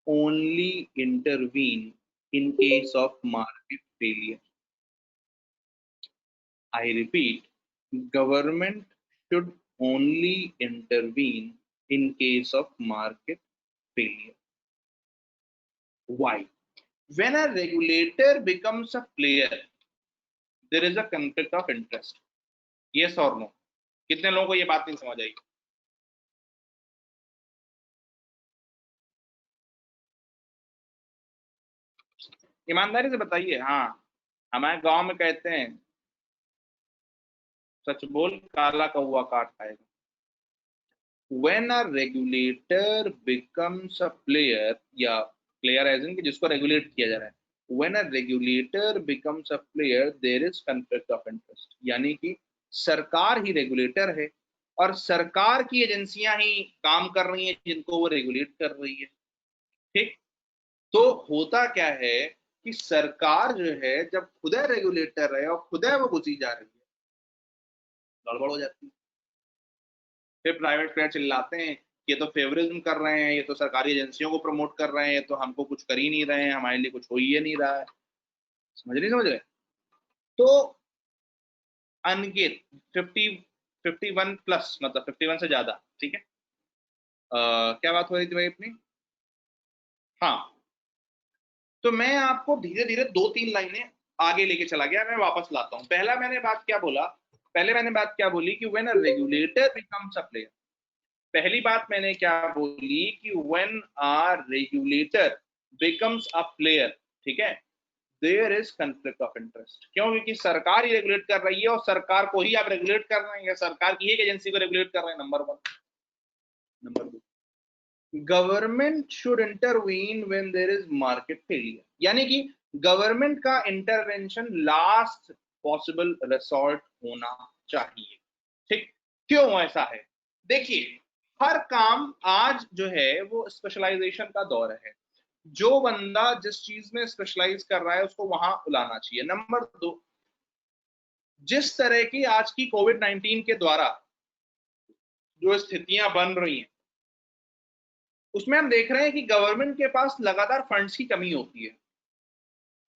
only intervene in case of market failure. I repeat, government should only intervene in case of market failure. Why? When a regulator becomes a player, there is a conflict of interest. Yes or no? कितने लोगों को ये बात नहीं समझ आई? ईमानदारी से बताइए। हाँ, हमारे गांव में कहते हैं, सच बोल काला कौवा काट खाएगा। When a regulator becomes a player, या player as in कि जिसको रेगुलेट किया जा रहा है, when a regulator becomes a player there is conflict of interest, यानी कि सरकार ही रेगुलेटर है और सरकार की एजेंसियां ही काम कर रही हैं जिनको वो रेगुलेट कर रही है। ठीक। तो होता क्या है कि सरकार जो है जब खुद रेगुलेटर है और खुद वो घुसी जा रही है, गड़बड़ हो जाती है। फिर प्राइवेट प्लेयर चिल्लाते हैं ये तो फेवरिज्म कर रहे हैं, ये तो सरकारी एजेंसियों को प्रमोट कर रहे हैं, ये तो हमको कुछ कर ही नहीं रहे हैं, हमारे लिए कुछ हो ही नहीं रहा है। समझ रहे? तो अनगित 51 प्लस, मतलब 51 से ज्यादा। ठीक है, क्या बात हो रही थी भाई अपनी? हाँ, तो मैं आपको धीरे धीरे 2-3 लाइनें आगे लेके चला गया, मैं वापस लाता हूं। पहले मैंने बात क्या बोली कि when a regulator becomes a player, पहली बात मैंने क्या बोली कि when a regulator becomes a player, ठीक है, there is conflict of interest. क्यों? क्योंकि सरकार ही रेगुलेट कर रही है और सरकार को ही आप रेगुलेट कर रहे हैं, या सरकार की एक एजेंसी को रेगुलेट कर रहे हैं, number 1। Number 2, government should intervene when there is market failure, यानी कि गवर्नमेंट का इंटरवेंशन लास्ट पॉसिबल रिसोर्ट होना चाहिए। ठीक, क्यों ऐसा है? देखिए, हर काम आज जो है वो स्पेशलाइजेशन का दौर है। जो बंदा जिस चीज में स्पेशलाइज कर रहा है उसको वहां बुलाना चाहिए। नंबर 2, जिस तरह की आज की कोविड-19 के द्वारा जो स्थितियां बन रही हैं, उसमें हम देख रहे हैं कि गवर्नमेंट के पास लगातार फंड्स की कमी होती है,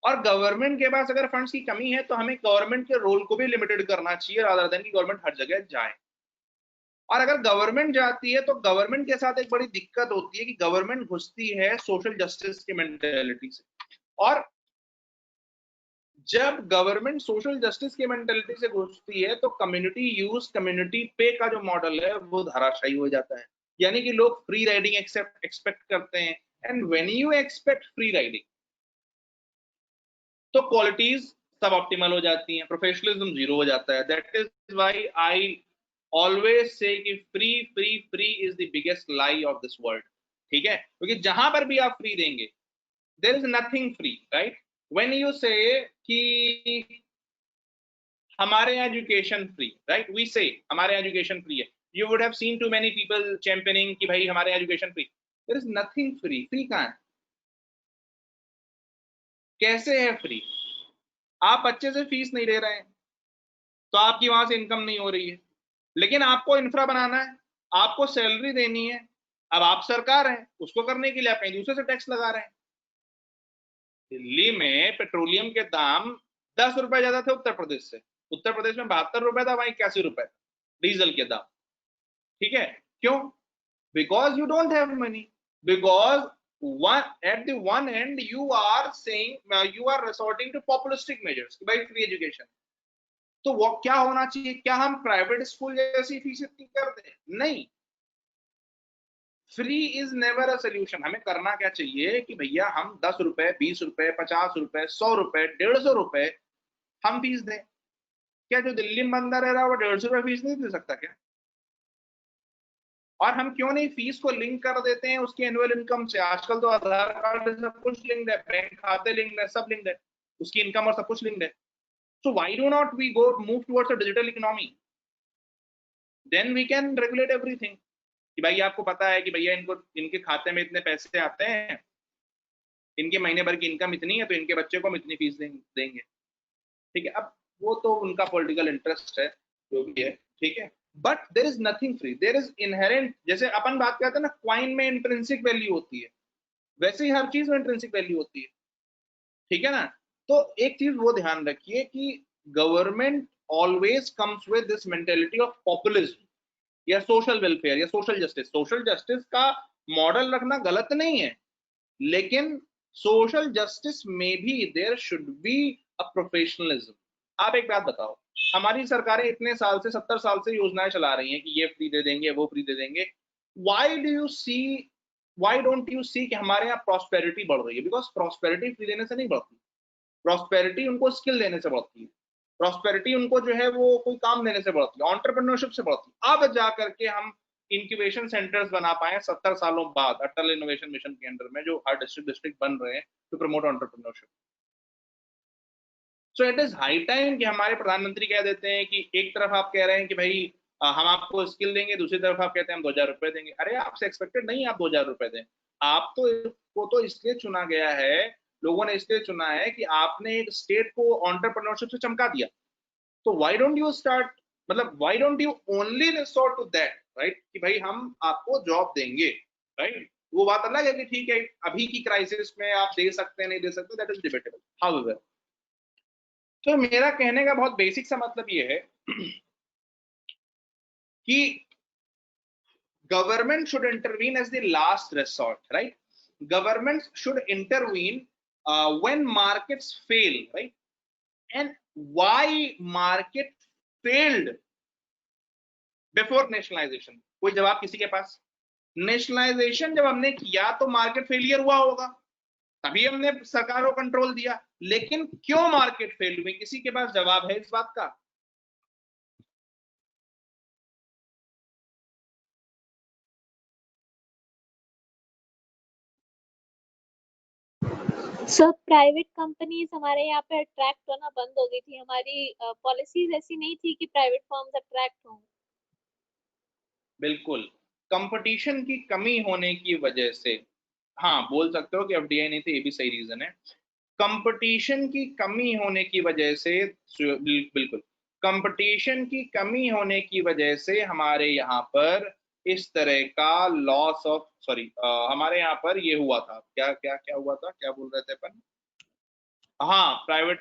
और गवर्नमेंट के पास अगर फंड्स की कमी है तो हमें गवर्नमेंट के रोल को भी लिमिटेड करना चाहिए, रादर देन कि गवर्नमेंट हर जगह जाए। और अगर गवर्नमेंट जाती है तो गवर्नमेंट के साथ एक बड़ी दिक्कत होती है कि गवर्नमेंट घुसती है सोशल जस्टिस की मेंटेलिटी से, और जब गवर्नमेंट सोशल जस्टिस की मेंटेलिटी से घुसती है तो कम्युनिटी यूज, कम्युनिटी पे का जो मॉडल है वो धराशायी हो जाता है। यानी कि लोग फ्री राइडिंग एक्सपेक्ट करते हैं, and when you expect free riding तो क्वालिटीज सब ऑप्टिमल हो जाती हैं, प्रोफेशनलिज्म जीरो हो जाता है। That is why I always say कि free free free is the biggest lie of this world. ठीक है, क्योंकि जहां पर भी आप फ्री देंगे, there is nothing free, right? When you say कि हमारे यहाँ education free, right, we say हमारे यहाँ एजुकेशन फ्री है, you would have seen too many people championing कि भाई हमारे यहाँ education free. There is nothing free. Free कहाँ है? कैसे है फ्री? आप बच्चे से फीस नहीं ले रहे हैं तो आपकी वहां से इनकम नहीं हो रही है, लेकिन आपको इंफ्रा बनाना है, आपको सैलरी देनी है, अब आप सरकार हैं, उसको करने के लिए आप कहीं दूसरे से टैक्स लगा रहे हैं। दिल्ली में पेट्रोलियम के दाम 10 रुपए ज्यादा थे उत्तर प्रदेश से। उत्तर प्रदेश में 72 रुपए था, वहां 81 रुपए डीजल के दाम। ठीक है, क्यों? Because you don't have money, because at the one end you are saying, you are resorting to populistic measures कि भाई फ्री एजुकेशन। तो वो क्या होना चाहिए? क्या हम प्राइवेट स्कूल जैसी फीस इतनी कर दें? नहीं, free is never a solution. हमें करना क्या चाहिए कि भैया हम 10 रुपए, 20 रुपए, 50 रुपए, 100 रुपए, 150 रुपए हम फीस दें। क्या जो दिल्ली में बंदा रह रहा है वो 150 रुपए फीस नहीं दे सकता क्या? और हम क्यों नहीं फीस को लिंक कर देते हैं उसकी एनुअल इनकम से? आजकल तो आधार कार्ड सब कुछ लिंक्ड है, बैंक खाते लिंक्ड है, सब लिंक्ड है, उसकी इनकम और सब कुछ लिंक्ड है। So why do not we go move towards a digital economy? Then we can regulate everything कि भाई आपको पता है कि भैया इनको, इनके खाते में इतने पैसे आते हैं, इनके महीने भर की इनकम इतनी है, तो इनके बच्चे को हम इतनी फीस देंगे। ठीक है, अब वो तो उनका पॉलिटिकल इंटरेस्ट है, जो भी है, ठीक है, but there is nothing free, there is inherent. जैसे अपन बात करते हैं ना, क्वाइन में इंट्रिंसिक वैल्यू होती है, वैसे ही हर चीज में इंट्रिंसिक वैल्यू होती है। ठीक है ना? तो एक चीज वो ध्यान रखिए कि government always comes with this mentality of populism या सोशल वेलफेयर या सोशल जस्टिस। सोशल जस्टिस का मॉडल रखना गलत नहीं है, लेकिन सोशल जस्टिस में भी there should be a professionalism. आप एक बात बताओ, हमारी सरकारें इतने साल से, 70 साल से योजनाएं चला रही हैं कि ये फ्री दे देंगे, वो फ्री दे देंगे। व्हाई डोंट यू सी कि हमारे यहाँ प्रॉस्पेरिटी बढ़ रही है? बिकॉज प्रॉस्पेरिटी फ्री देने से नहीं बढ़ती, प्रॉस्पेरिटी उनको स्किल देने से बढ़ती है, प्रॉस्पेरिटी उनको जो है वो कोई काम देने से बढ़ती है, एंटरप्रेन्योरशिप से बढ़ती है। अब जा करके हम इंक्यूबेशन सेंटर्स बना पाए 70 सालों बाद अटल इनोवेशन मिशन के अंडर में, जो हर डिस्ट्रिक्ट बन रहे हैं to promote entrepreneurship. So it is high time कि हमारे प्रधानमंत्री कह देते हैं कि एक तरफ आप कह रहे हैं कि भाई हम आपको स्किल देंगे, दूसरी तरफ आप कहते हैं हम 2000 रुपए देंगे। अरे आपसे एक्सपेक्टेड नहीं आप 2000 रुपए दें। आप तो इसलिए चुना गया है, लोगों ने इसलिए चुना है कि आपने एक स्टेट को एंटरप्रेन्योरशिप से चमका दिया। तो व्हाई डोंट यू स्टार्ट, मतलब why don't you only resort to that, right, कि भाई हम आपको जॉब देंगे, राइट? वो बात अलग है कि ठीक है अभी की क्राइसिस में आप दे सकते हैं, नहीं दे सकते, दैट इज डिबेटेबल। हाउएवर, तो मेरा कहने का बहुत बेसिक सा मतलब ये है कि government should intervene as the last resort, right? Government should intervene when markets fail, right? And why market failed before nationalisation? कोई जवाब किसी के पास? नेशनलाइजेशन जब हमने किया तो मार्केट फेलियर हुआ होगा, तभी हमने सरकार को कंट्रोल दिया, लेकिन क्यों मार्केट फेल हुई? किसी के पास जवाब है इस बात का? सर प्राइवेट कंपनीज हमारे यहाँ पे अट्रैक्ट होना बंद हो गई थी, हमारी पॉलिसीज ऐसी नहीं थी कि प्राइवेट फर्म्स अट्रैक्ट हों। बिल्कुल, कंपटीशन की कमी होने की वजह से, हाँ बोल सकते हो कि एफडीआई नहीं थी, ये भी सही रीजन है। कंपटीशन की कमी होने की वजह से, बिल्कुल कंपटीशन की कमी होने की वजह से हमारे यहाँ पर इस तरह का लॉस ऑफ, सॉरी हमारे यहाँ पर ये हुआ था, क्या क्या क्या हुआ था, क्या बोल रहे थे अपन? हाँ, प्राइवेट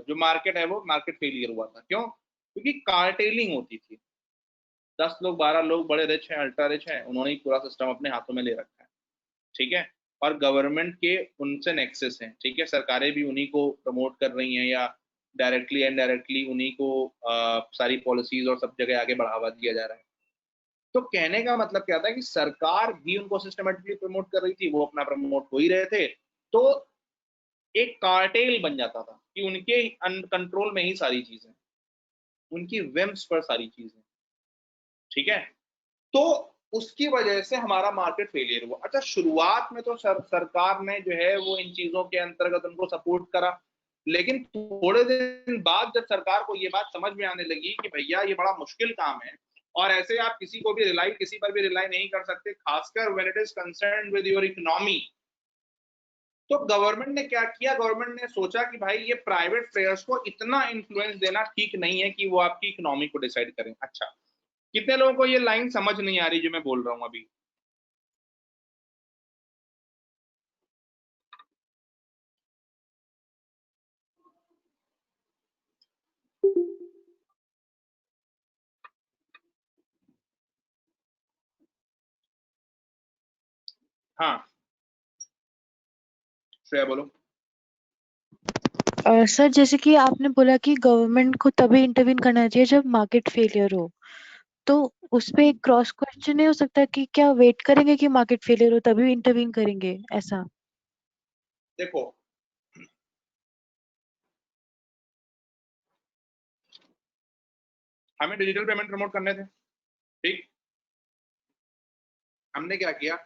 जो मार्केट है वो मार्केट फेलियर हुआ था। क्यों? क्योंकि कार्टेलिंग होती थी, 10 लोग 12 लोग बड़े रिच हैं, अल्ट्रा रिच हैं, उन्होंने ही पूरा सिस्टम अपने हाथों में ले रखा है, ठीक है, और गवर्नमेंट के उनसे नेक्सेस हैं, ठीक है, सरकारें भी उन्हीं को प्रमोट कर रही हैं या डायरेक्टली एंड डायरेक्टली उन्हीं को सारी पॉलिसीज और सब जगह आगे बढ़ावा दिया जा रहा है। तो कहने का मतलब क्या था कि सरकार भी उनको सिस्टमेटिकली प्रमोट कर रही थी, वो अपना प्रमोट हो ही रहे थे, तो एक कार्टेल बन जाता था कि उनके कंट्रोल में ही सारी चीजें, उनकी विम्स पर सारी चीजें, ठीक है, तो उसकी वजह से हमारा मार्केट फेलियर हुआ। अच्छा, शुरुआत में तो सरकार ने जो है वो इन चीजों के अंतर्गत उनको सपोर्ट करा, लेकिन थोड़े दिन बाद जब सरकार को ये बात समझ में आने लगी कि भैया ये बड़ा मुश्किल काम है और ऐसे आप किसी पर भी रिलाई नहीं कर सकते, खासकर when it is concern with your economy, तो गवर्नमेंट ने क्या किया? गवर्नमेंट ने सोचा कि भाई ये प्राइवेट प्लेयर्स को इतना इन्फ्लुएंस देना ठीक नहीं है कि वो आपकी इकोनॉमी को डिसाइड करें। अच्छा, कितने लोगों को ये लाइन समझ नहीं आ रही जो मैं बोल रहा हूं अभी? हाँ श्रेया बोलो। सर जैसे कि आपने बोला कि गवर्नमेंट को तभी इंटरवीन करना चाहिए जब मार्केट फेलियर हो, तो उस पे एक क्रॉस क्वेश्चन नहीं हो सकता कि क्या वेट करेंगे कि मार्केट फेलियर हो तभी इंटरवीन करेंगे ऐसा? देखो, हमें डिजिटल पेमेंट प्रमोट करने थे, ठीक, हमने क्या किया?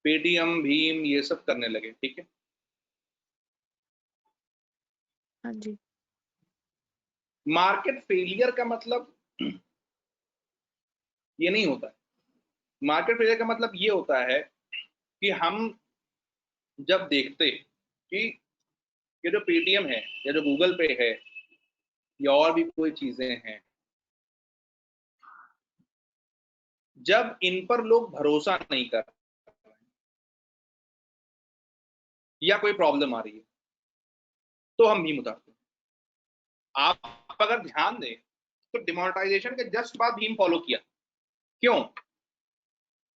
पेटीएम, भीम, ये सब करने लगे, ठीक है। हाँ जी। मार्केट फेलियर का मतलब ये नहीं होता है। मार्केट फेलियर का मतलब ये होता है कि हम जब देखते कि ये जो पेटीएम है या जो गूगल पे है या और भी कोई चीजें हैं, जब इन पर लोग भरोसा नहीं कर रहे या कोई प्रॉब्लम आ रही है तो हम भीम उतारते हैं। आप अगर ध्यान दें तो डिमोनेटाइजेशन के जस्ट बाद भीम फॉलो किया। क्यों?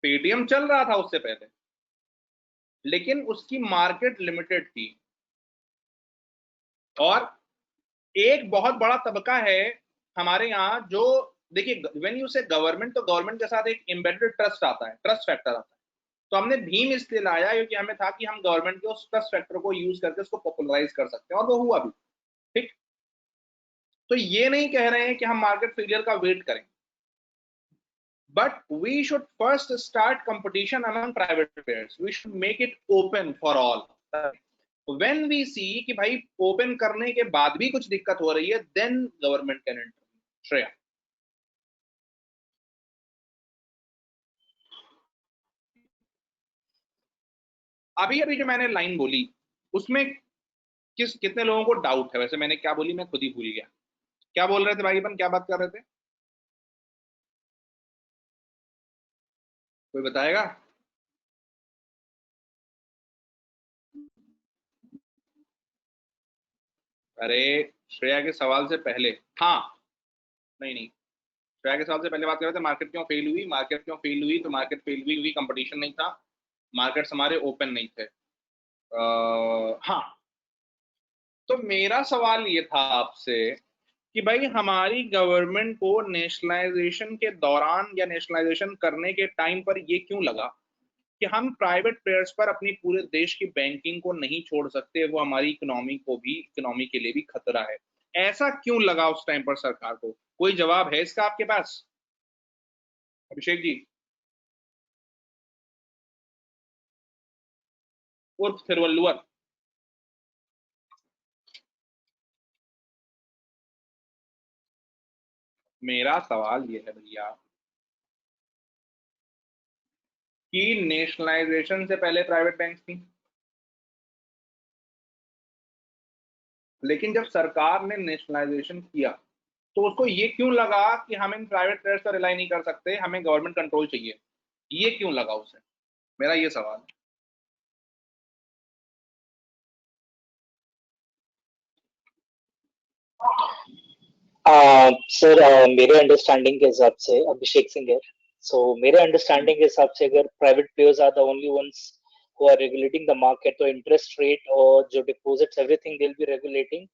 पेटीएम चल रहा था उससे पहले, लेकिन उसकी मार्केट लिमिटेड थी और एक बहुत बड़ा तबका है हमारे यहाँ जो, देखिए व्हेन यू से गवर्नमेंट, तो गवर्नमेंट के साथ एक एम्बेडेड ट्रस्ट आता है, ट्रस्ट फैक्टर आता है। तो हमने भीम इसलिए लाया क्योंकि हमें था कि हम गवर्नमेंट के उस ट्रस्ट फैक्टर को यूज करके उसको पॉपुलराइज कर सकते हैं, और वो हुआ भी, ठीक। तो ये नहीं कह रहे हैं कि हम मार्केट फेलियर का वेट करें, but we should first start competition among private players. We should make it open for all. When we see कि भाई ओपन करने के बाद भी कुछ दिक्कत हो रही है, then government can intervene. Shreya. अभी अभी जो मैंने लाइन बोली उसमें कितने लोगों को डाउट है? वैसे मैंने क्या बोली मैं खुद ही भूल गया। क्या बोल रहे थे भाई अपन, क्या बात कर रहे थे? कोई बताएगा? अरे श्रेया के सवाल से पहले, हाँ, नहीं, श्रेया के सवाल से पहले बात कर रहे थे मार्केट क्यों फेल हुई। मार्केट क्यों फेल हुई? तो मार्केट फेल हुई क्योंकि कंपटीशन नहीं था, मार्केट्स हमारे ओपन नहीं थे। हाँ, तो मेरा सवाल ये था आपसे कि भाई हमारी गवर्नमेंट को नेशनलाइजेशन के दौरान या नेशनलाइजेशन करने के टाइम पर ये क्यों लगा कि हम प्राइवेट प्लेयर्स पर अपनी पूरे देश की बैंकिंग को नहीं छोड़ सकते, वो हमारी इकोनॉमी के लिए भी खतरा है। ऐसा क्यों लगा उस टाइम पर सरकार को? कोई जवाब है इसका आपके पास, अभिषेक जी उर्फ थिरुवल्लुवर? मेरा सवाल ये है भैया कि नेशनलाइजेशन से पहले प्राइवेट बैंक थी, लेकिन जब सरकार ने नेशनलाइजेशन किया तो उसको ये क्यों लगा कि हम इन प्राइवेट प्लेयर्स पर रिलाई नहीं कर सकते, हमें गवर्नमेंट कंट्रोल चाहिए? ये क्यों लगा उसे? मेरा ये सवाल है। सर मेरे अंडरस्टैंडिंग के हिसाब से अभिषेक सिंह है। सो मेरे अंडरस्टैंडिंग के हिसाब से अगर private players are the only ones who are regulating the market, तो interest rate और जो deposits everything they'll be regulating,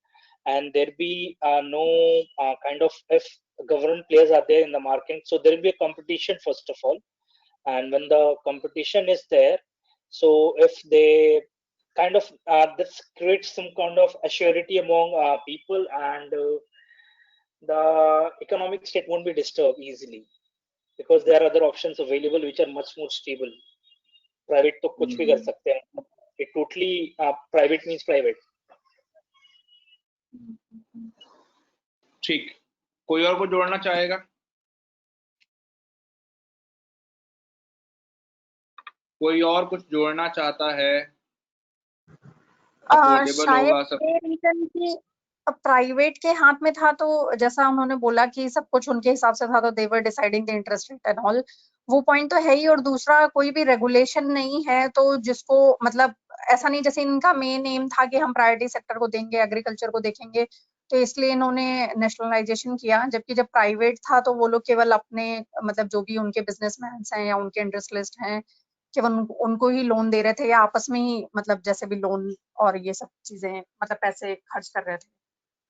and there be no kind of, if government players are there in the market, so there will be a competition first of all, and when the competition is there, so if they kind of this creates some kind of assurity among people, and the economic state won't be disturbed easily because there are other options available which are much more stable. Private तो कुछ भी कर सकते हैं, it totally private means private. ठीक, कोई और को जोड़ना चाहेगा? कोई और कुछ जोड़ना चाहता है? अफोर्डेबल शायद होगा सब। ये रीजन कि प्राइवेट के हाथ में था, तो जैसा उन्होंने बोला कि सब कुछ उनके हिसाब से था, तो they were deciding the interest rate and all, वो पॉइंट तो है ही। और दूसरा, कोई भी रेगुलेशन नहीं है, तो जिसको मतलब ऐसा नहीं, जैसे इनका मेन एम था कि हम प्रायोरिटी सेक्टर को देंगे, एग्रीकल्चर को देखेंगे, तो इसलिए इन्होंने नेशनलाइजेशन किया। जबकि जब प्राइवेट था तो वो लोग केवल अपने मतलब जो भी उनके बिजनेसमैन हैं या उनके इंटरेस्ट लिस्ट हैं केवल उनको ही लोन दे रहे थे, या आपस में ही मतलब जैसे भी लोन और ये सब चीजें मतलब पैसे खर्च कर रहे थे।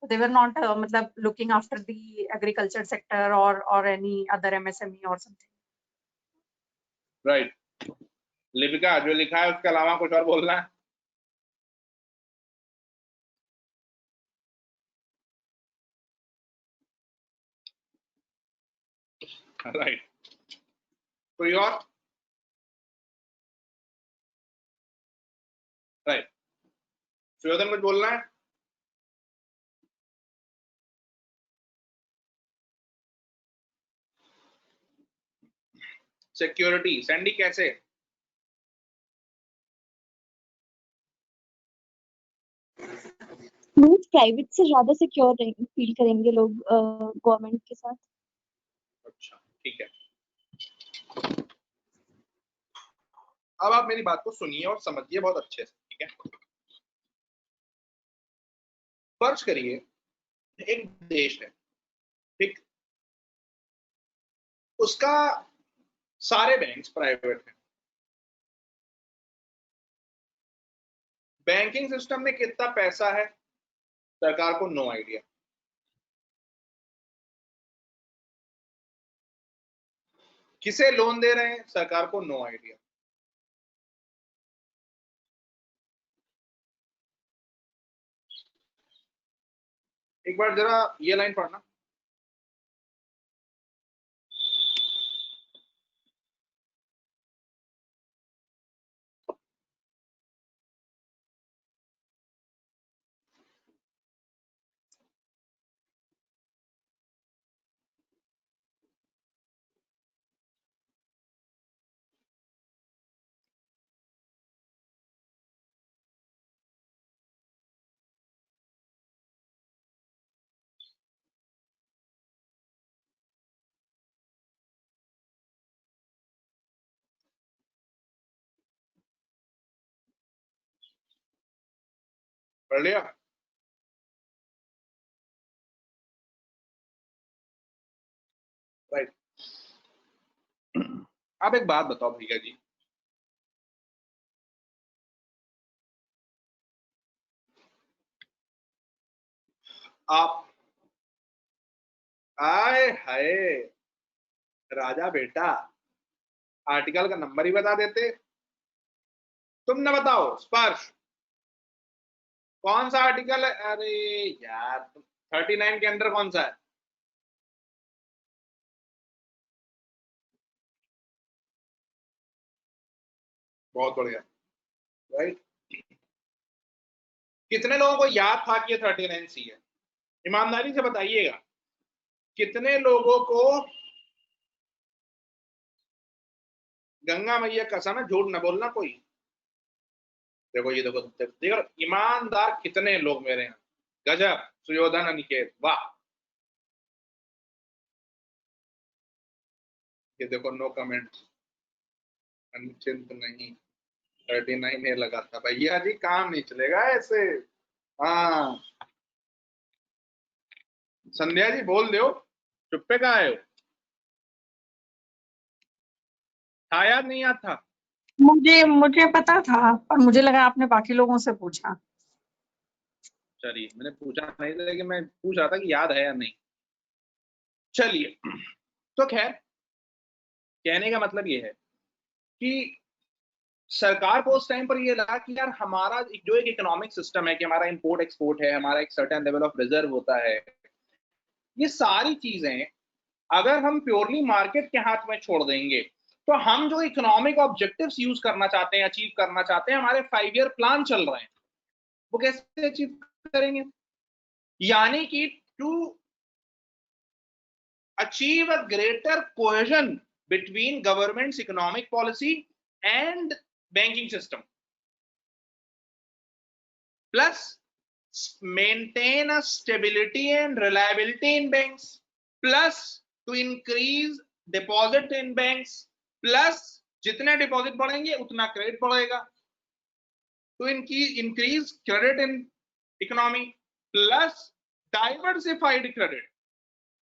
दे वर नॉट मतलब looking after the agriculture sector और एनी अदर एमएसएमई और समथिंग। राइट। लिपिका, जो लिखा है उसके अलावा कुछ और बोलना है? राइट, कोई और? राइट, सुयोधन कुछ बोलना है? सिक्योरिटी सैंडी कैसे? प्राइवेट से ज्यादा सिक्योर फील करेंगे लोग गवर्नमेंट के साथ। अच्छा, ठीक है। अब आप मेरी बात को सुनिए और समझिए बहुत अच्छे से, ठीक है? फर्ज करिए एक देश है, ठीक, उसका सारे बैंक्स प्राइवेट हैं। बैंकिंग सिस्टम में कितना पैसा है सरकार को नो आइडिया। किसे लोन दे रहे हैं सरकार को नो आइडिया। एक बार जरा ये लाइन पढ़ना। पढ़ लिया? राइट। अब एक बात बताओ भैया जी, आप आए हाय राजा बेटा, आर्टिकल का नंबर ही बता देते। तुम न बताओ स्पर्श, कौन सा आर्टिकल है? अरे यार 39 के अंदर कौन सा है? बहुत बढ़िया, राइट। कितने लोगों को याद था कि ये 39C है? ईमानदारी से बताइएगा, कितने लोगों को? गंगा मैया कसम है, झूठ न बोलना कोई। देखो ये देखो देखो, ईमानदार कितने लोग मेरे यहाँ। गजब, सुयोधन अनिकेत, वाह। ये देखो नो कमेंट, अनिश्चिंत नहीं। 39 ने लगा था भैया जी, काम नहीं चलेगा ऐसे। हाँ संध्या जी बोल दो, चुप्पे का आए हो? था याद नहीं याद था? मुझे पता था, पर मुझे लगा आपने बाकी लोगों से पूछा। चलिए, मैंने पूछा नहीं था, लेकिन मैं पूछ रहा था कि याद है या नहीं। चलिए, तो खैर कहने का मतलब ये है कि सरकार को उस टाइम पर ये लगा कि यार हमारा जो एक इकोनॉमिक सिस्टम है कि हमारा इंपोर्ट एक्सपोर्ट है, हमारा एक सर्टेन लेवल ऑफ रिजर्व होता है, ये सारी चीजें अगर हम प्योरली मार्केट के हाथ में छोड़ देंगे तो हम जो इकोनॉमिक ऑब्जेक्टिव्स यूज करना चाहते हैं, अचीव करना चाहते हैं, हमारे 5 ईयर प्लान चल रहे हैं, वो कैसे अचीव करेंगे? यानी कि to achieve a greater cohesion between government's economic policy and banking system, plus maintain a stability and reliability in banks, plus to increase deposit in banks, plus जितने डिपॉजिट बढ़ेंगे उतना क्रेडिट बढ़ेगा, to increase credit in economy, plus diversified credit,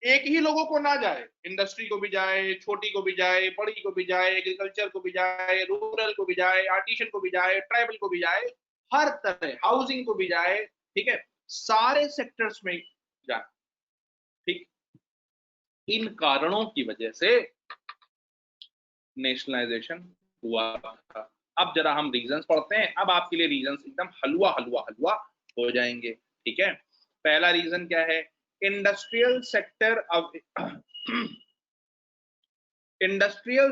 एक ही लोगों को ना जाए, industry को भी जाए, छोटी को भी जाए, बड़ी को भी जाए, एग्रीकल्चर को भी जाए, रूरल को भी जाए, आर्टिशन को भी जाए, ट्राइबल को भी जाए, हर तरह, हाउसिंग को भी जाए, ठीक है, सारे सेक्टर्स में जाए, ठीक। इन कारणों की वजह से नेशनलाइजेशन हुआ था। अब जरा हम रीजंस पढ़ते हैं। अब आपके लिए रीजंस एकदम हलवा हलवा हलवा हो जाएंगे, ठीक है। पहला रीजन क्या है? Industrial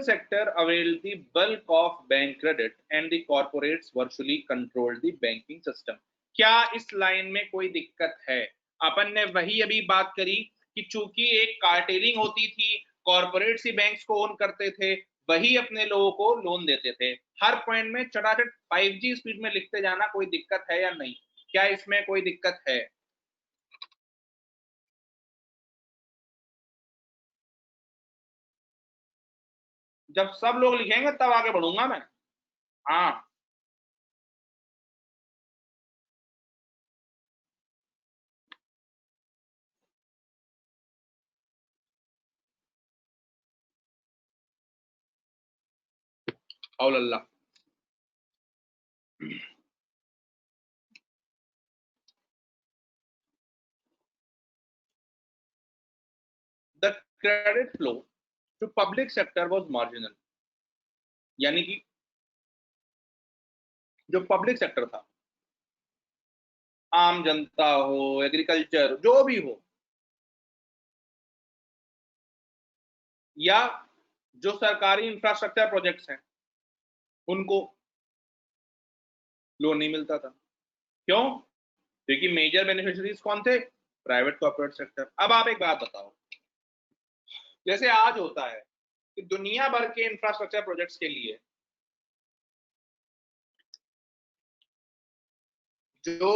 sector availed the bulk of bank credit and the corporates virtually controlled the banking system। क्या इस लाइन में कोई दिक्कत है? अपन ने वही अभी बात करी कि चूंकि एक कार्टेलिंग होती थी, कॉर्पोरेट्स ही बैंक्स को ओन करते थे, वही अपने लोगों को लोन देते थे। हर पॉइंट में चटाचट 5G स्पीड में लिखते जाना, कोई दिक्कत है या नहीं? क्या इसमें कोई दिक्कत है? जब सब लोग लिखेंगे तब आगे बढ़ूंगा मैं। हाँ अल्लाह, the credit flow to public sector was marginal। यानी कि जो पब्लिक सेक्टर था, आम जनता हो, एग्रीकल्चर, जो भी हो, या जो सरकारी इंफ्रास्ट्रक्चर प्रोजेक्ट्स हैं, उनको लोन नहीं मिलता था। क्यों? क्योंकि मेजर बेनिफिशियरीज कौन थे? Private corporate sector. अब आप एक बात बताओ, जैसे आज होता है कि दुनिया भर के इंफ्रास्ट्रक्चर प्रोजेक्ट्स के लिए जो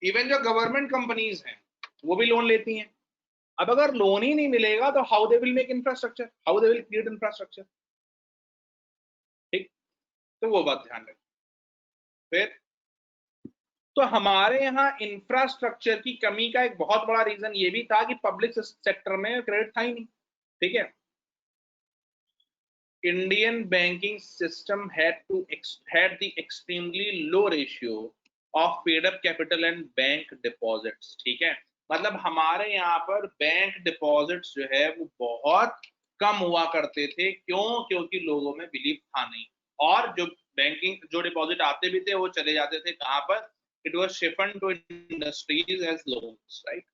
इवन जो गवर्नमेंट कंपनीज हैं वो भी लोन लेती हैं। अब अगर लोन ही नहीं मिलेगा तो how they will make infrastructure, how they will create infrastructure, ठीक। तो वो बात ध्यान रखें। फिर तो हमारे यहाँ इंफ्रास्ट्रक्चर की कमी का एक बहुत बड़ा रीजन ये भी था कि पब्लिक सेक्टर में क्रेडिट था ही नहीं, ठीक है। Indian banking system had the extremely low ratio of paid up capital and bank deposits. ठीक है, मतलब हमारे यहाँ पर बैंक डिपॉजिट्स जो है वो बहुत कम हुआ करते थे। क्यों? क्योंकि लोगों में बिलीव था नहीं, और जो बैंकिंग जो डिपॉजिट आते भी थे वो चले जाते थे कहाँ पर? It was shifted to industries as loans, right?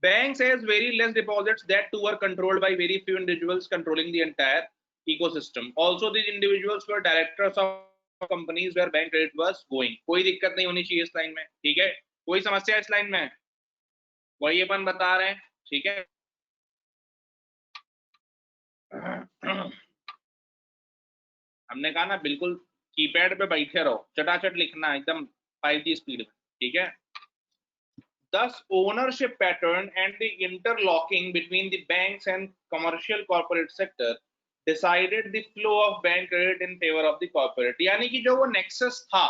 Banks has very less deposits that too were controlled by very few individuals controlling the entire ecosystem. Also, these individuals were directors of companies where bank credit was going. कोई दिक्कत नहीं होनी चाहिए इस line में, ठीक है? कोई समस्या इस लाइन में? वही अपन बता रहे हैं, ठीक है? हमने कहा ना बिल्कुल कीपैड पे बैठे रहो, चटाचट लिखना एकदम 5G स्पीड में, ठीक है? Thus, ownership pattern and the interlocking between the banks and commercial corporate sector decided the flow of bank credit in favor of the corporate. यानी कि जो वो nexus था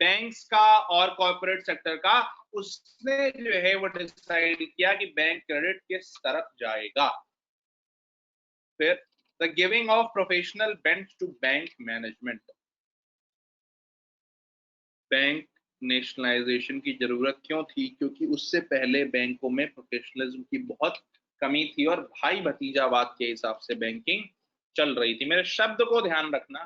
बैंक्स का और कॉर्पोरेट सेक्टर का, उसने जो है वो डिसाइड किया कि बैंक क्रेडिट किस तरफ जाएगा। फिर the giving of professional bent to bank management. Bank nationalisation की जरूरत क्यों थी? क्योंकि उससे पहले बैंकों में प्रोफेशनलिज्म की बहुत कमी थी और भाई भतीजावाद के हिसाब से बैंकिंग चल रही थी। मेरे शब्द को ध्यान रखना,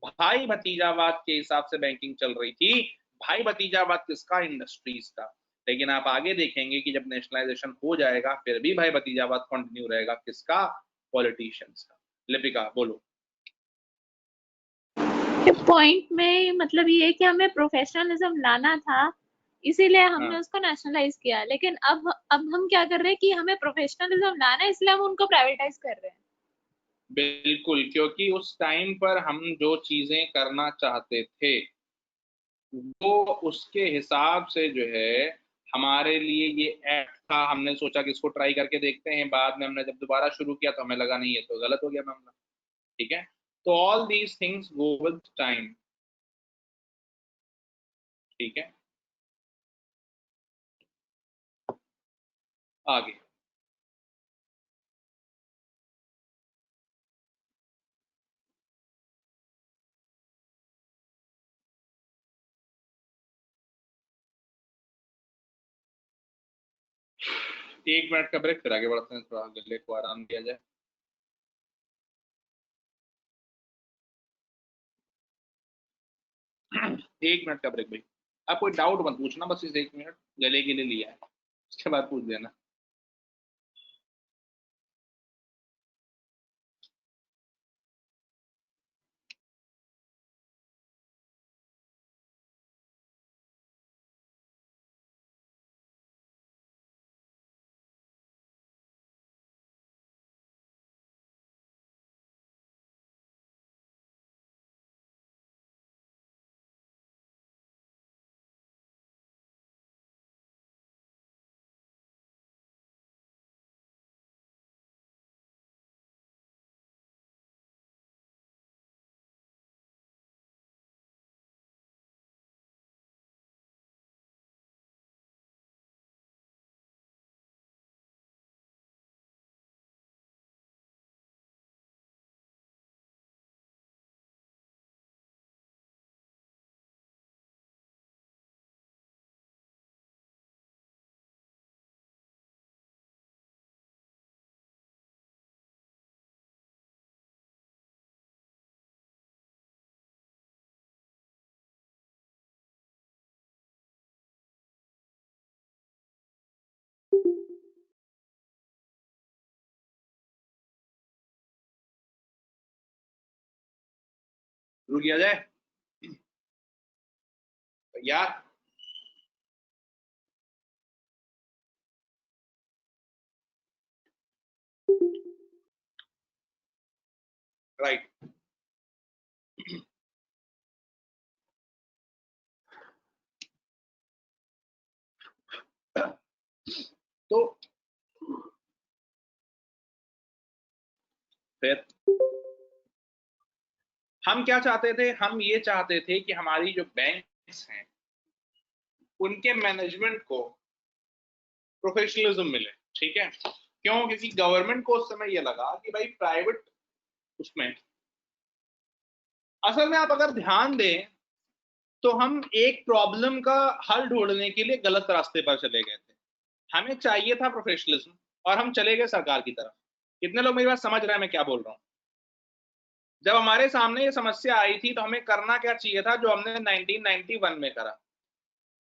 भाई भतीजावाद के हिसाब से बैंकिंग चल रही थी। भाई भतीजावाद किसका? इंडस्ट्रीज का। लेकिन आप आगे देखेंगे कि जब नेशनलाइजेशन हो जाएगा फिर भी भाई भतीजावाद कंटिन्यू रहेगा। किसका? पॉलिटिशियंस का। लिपिका बोलो। पॉइंट में मतलब ये है कि हमें प्रोफेशनलिज्म लाना था, इसीलिए हमने हाँ। उसको नेशनलाइज किया। लेकिन अब हम क्या कर रहे हैं कि हमें प्रोफेशनलिज्म लाना है, इसलिए हम उनको प्राइवेटाइज कर रहे हैं। बिल्कुल, क्योंकि उस टाइम पर हम जो चीजें करना चाहते थे वो उसके हिसाब से जो है हमारे लिए ये एक्ट था। हमने सोचा कि इसको ट्राई करके देखते हैं। बाद में हमने जब दोबारा शुरू किया तो हमें लगा नहीं, ये तो गलत हो गया मामला, ठीक है? तो all these things go with time, ठीक है? आगे एक मिनट का ब्रेक, फिर आगे बढ़ते हैं। थोड़ा गले को आराम दिया जाए। एक मिनट का ब्रेक भाई। आप कोई डाउट मत पूछना, बस इस 1 मिनट गले के लिए लिया है, उसके बाद पूछ देना। शुरू किया जाए यार? राइट। तो फिर हम क्या चाहते थे? हम ये चाहते थे कि हमारी जो बैंक्स हैं उनके मैनेजमेंट को प्रोफेशनलिज्म मिले, ठीक है? क्यों? क्योंकि गवर्नमेंट को उस समय ये लगा कि भाई प्राइवेट उसमें, असल में आप अगर ध्यान दें तो हम एक प्रॉब्लम का हल ढूंढने के लिए गलत रास्ते पर चले गए थे। हमें चाहिए था प्रोफेशनलिज्म और हम चले गए सरकार की तरफ। कितने लोग मेरी बात समझ रहे हैं मैं क्या बोल रहा हूँ? जब हमारे सामने ये समस्या आई थी तो हमें करना क्या चाहिए था, जो हमने 1991 में करा,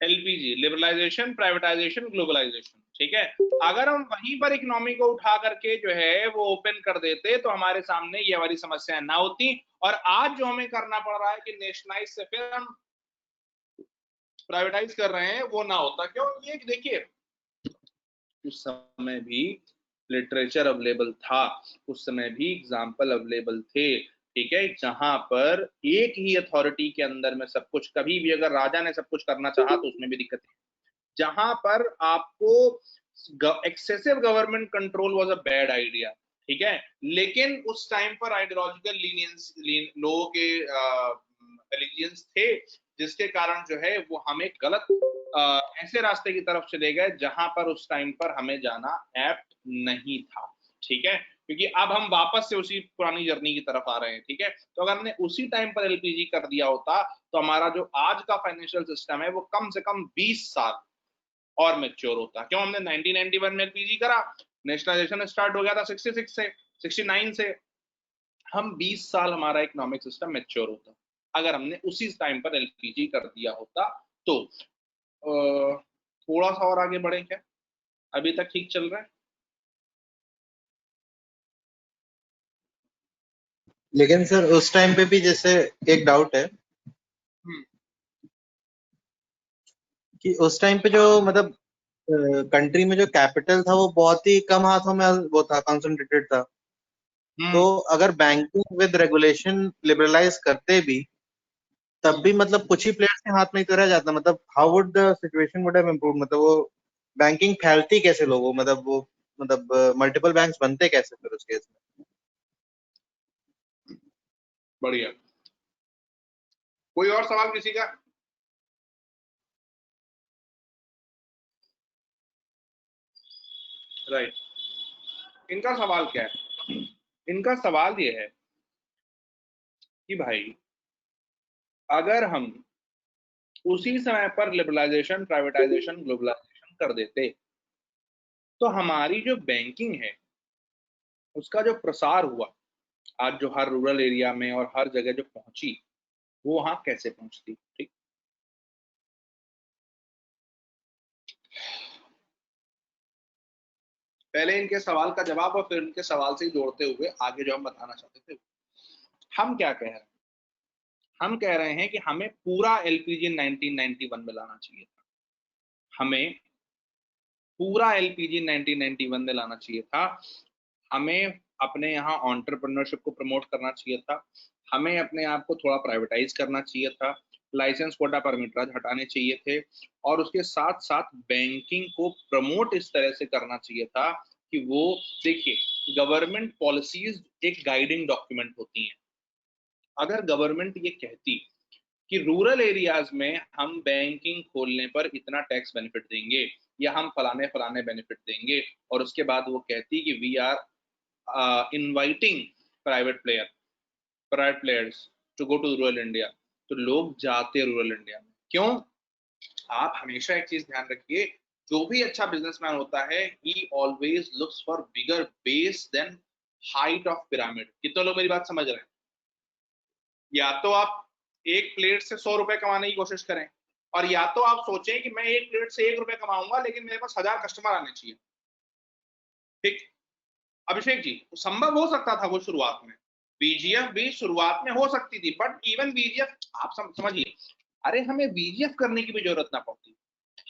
एलपीजी, लिबरलाइजेशन, प्राइवेटाइजेशन, ग्लोबलाइजेशन। ठीक है, अगर हम वहीं पर इकोनॉमी को उठा करके जो है वो ओपन कर देते तो हमारे सामने ये वाली समस्या ना होती। और आज जो हमें करना पड़ रहा है कि नेशनलाइज से फिर हम प्राइवेटाइज कर रहे हैं, वो ना होता। क्यों? ये देखिए, उस समय भी लिटरेचर अवेलेबल था, उस समय भी एग्जाम्पल अवेलेबल थे। ठीक है, जहां पर एक ही अथॉरिटी के अंदर में सब कुछ, कभी भी अगर राजा ने सब कुछ करना चाहा तो उसमें भी दिक्कत है। जहां पर आपको excessive government control was a bad idea. ठीक है, लेकिन उस टाइम पर आइडियोलॉजिकल लीनियंस, लोगों के एलिजियंस थे, जिसके कारण जो है वो हमें गलत ऐसे रास्ते की तरफ चले गए जहां पर उस टाइम पर हमें जाना एप्ट नहीं था। ठीक है, क्योंकि अब हम वापस से उसी पुरानी जर्नी की तरफ आ रहे हैं। ठीक है, तो अगर हमने उसी टाइम पर एलपीजी कर दिया होता तो हमारा जो आज का फाइनेंशियल सिस्टम है वो कम से कम 20 साल और मैच्योर होता। क्यों? हमने 1991 में एलपीजी करा, नेशनलाइजेशन स्टार्ट हो गया था 66 से, 69 से, हम 20 साल हमारा इकोनॉमिक सिस्टम मैच्योर होता अगर हमने उसी टाइम पर एलपीजी कर दिया होता। तो थोड़ा सा और आगे बढ़े क्या? अभी तक ठीक चल रहा है? लेकिन सर उस टाइम पे भी जैसे एक डाउट है कि उस टाइम पे जो मतलब कंट्री में जो कैपिटल था वो बहुत ही कम हाथों में वो था, कंसंट्रेटेड था। तो अगर बैंकिंग विद रेगुलेशन लिबरलाइज करते भी तब भी मतलब कुछ ही प्लेयर्स के हाथ में ही तो रह जाता। मतलब how would the situation would have improved? मतलब वो बैंकिंग फैलती कैसे लोगों, मतलब वो मतलब मल्टीपल बैंक्स बनते कैसे फिर उस केस में? बढ़िया। कोई और सवाल किसी का? राइट, इनका सवाल क्या है? इनका सवाल ये है कि भाई अगर हम उसी समय पर लिबरलाइजेशन, प्राइवेटाइजेशन, ग्लोबलाइजेशन कर देते तो हमारी जो बैंकिंग है उसका जो प्रसार हुआ, आज जो हर रूरल एरिया में और हर जगह जो पहुंची, वो वहां कैसे पहुंचती? ठीक, पहले इनके सवाल का जवाब और फिर इनके सवाल से जोड़ते हुए आगे जो हम बताना चाहते थे, हम क्या कह रहे हैं? हम कह रहे हैं कि हमें पूरा एलपीजी 1991 में लाना चाहिए था। हमें पूरा एलपीजी 1991 में लाना चाहिए था। हमें अपने यहाँ एंटरप्रेन्योरशिप को प्रमोट करना चाहिए था। हमें अपने आप को थोड़ा प्राइवेटाइज करना चाहिए था। लाइसेंस, कोटा, परमिट राज हटाने चाहिए थे। और उसके साथ साथ बैंकिंग को प्रमोट इस तरह से करना चाहिए था कि वो, देखिए, गवर्नमेंट पॉलिसीज एक गाइडिंग डॉक्यूमेंट होती हैं। अगर गवर्नमेंट ये कहती कि रूरल एरियाज में हम बैंकिंग खोलने पर इतना टैक्स बेनिफिट देंगे या हम फलाने फलाने बेनिफिट देंगे, और उसके बाद वो कहती कि we are inviting private players to go to rural India, तो लोग जाते रूरल इंडिया में। क्यों? आप हमेशा एक चीज ध्यान रखिए, जो भी अच्छा बिजनेसमैन होता है ही always looks for bigger base then height of pyramid. कितने लोग मेरी बात समझ रहे हैं? या तो आप एक प्लेट से 100 रुपए कमाने की कोशिश करें, और या तो आप सोचें कि मैं एक प्लेट से 1 रुपए कमाऊंगा लेकिन मेरे पास 1000 कस्टमर आने चाहिए। ठीक, अभिषेक जी, संभव हो सकता था वो शुरुआत में, बीजीएफ भी शुरुआत में हो सकती थी, बट इवन बीजीएफ, आप समझिए, अरे हमें बीजीएफ करने की भी जरूरत ना पड़ती।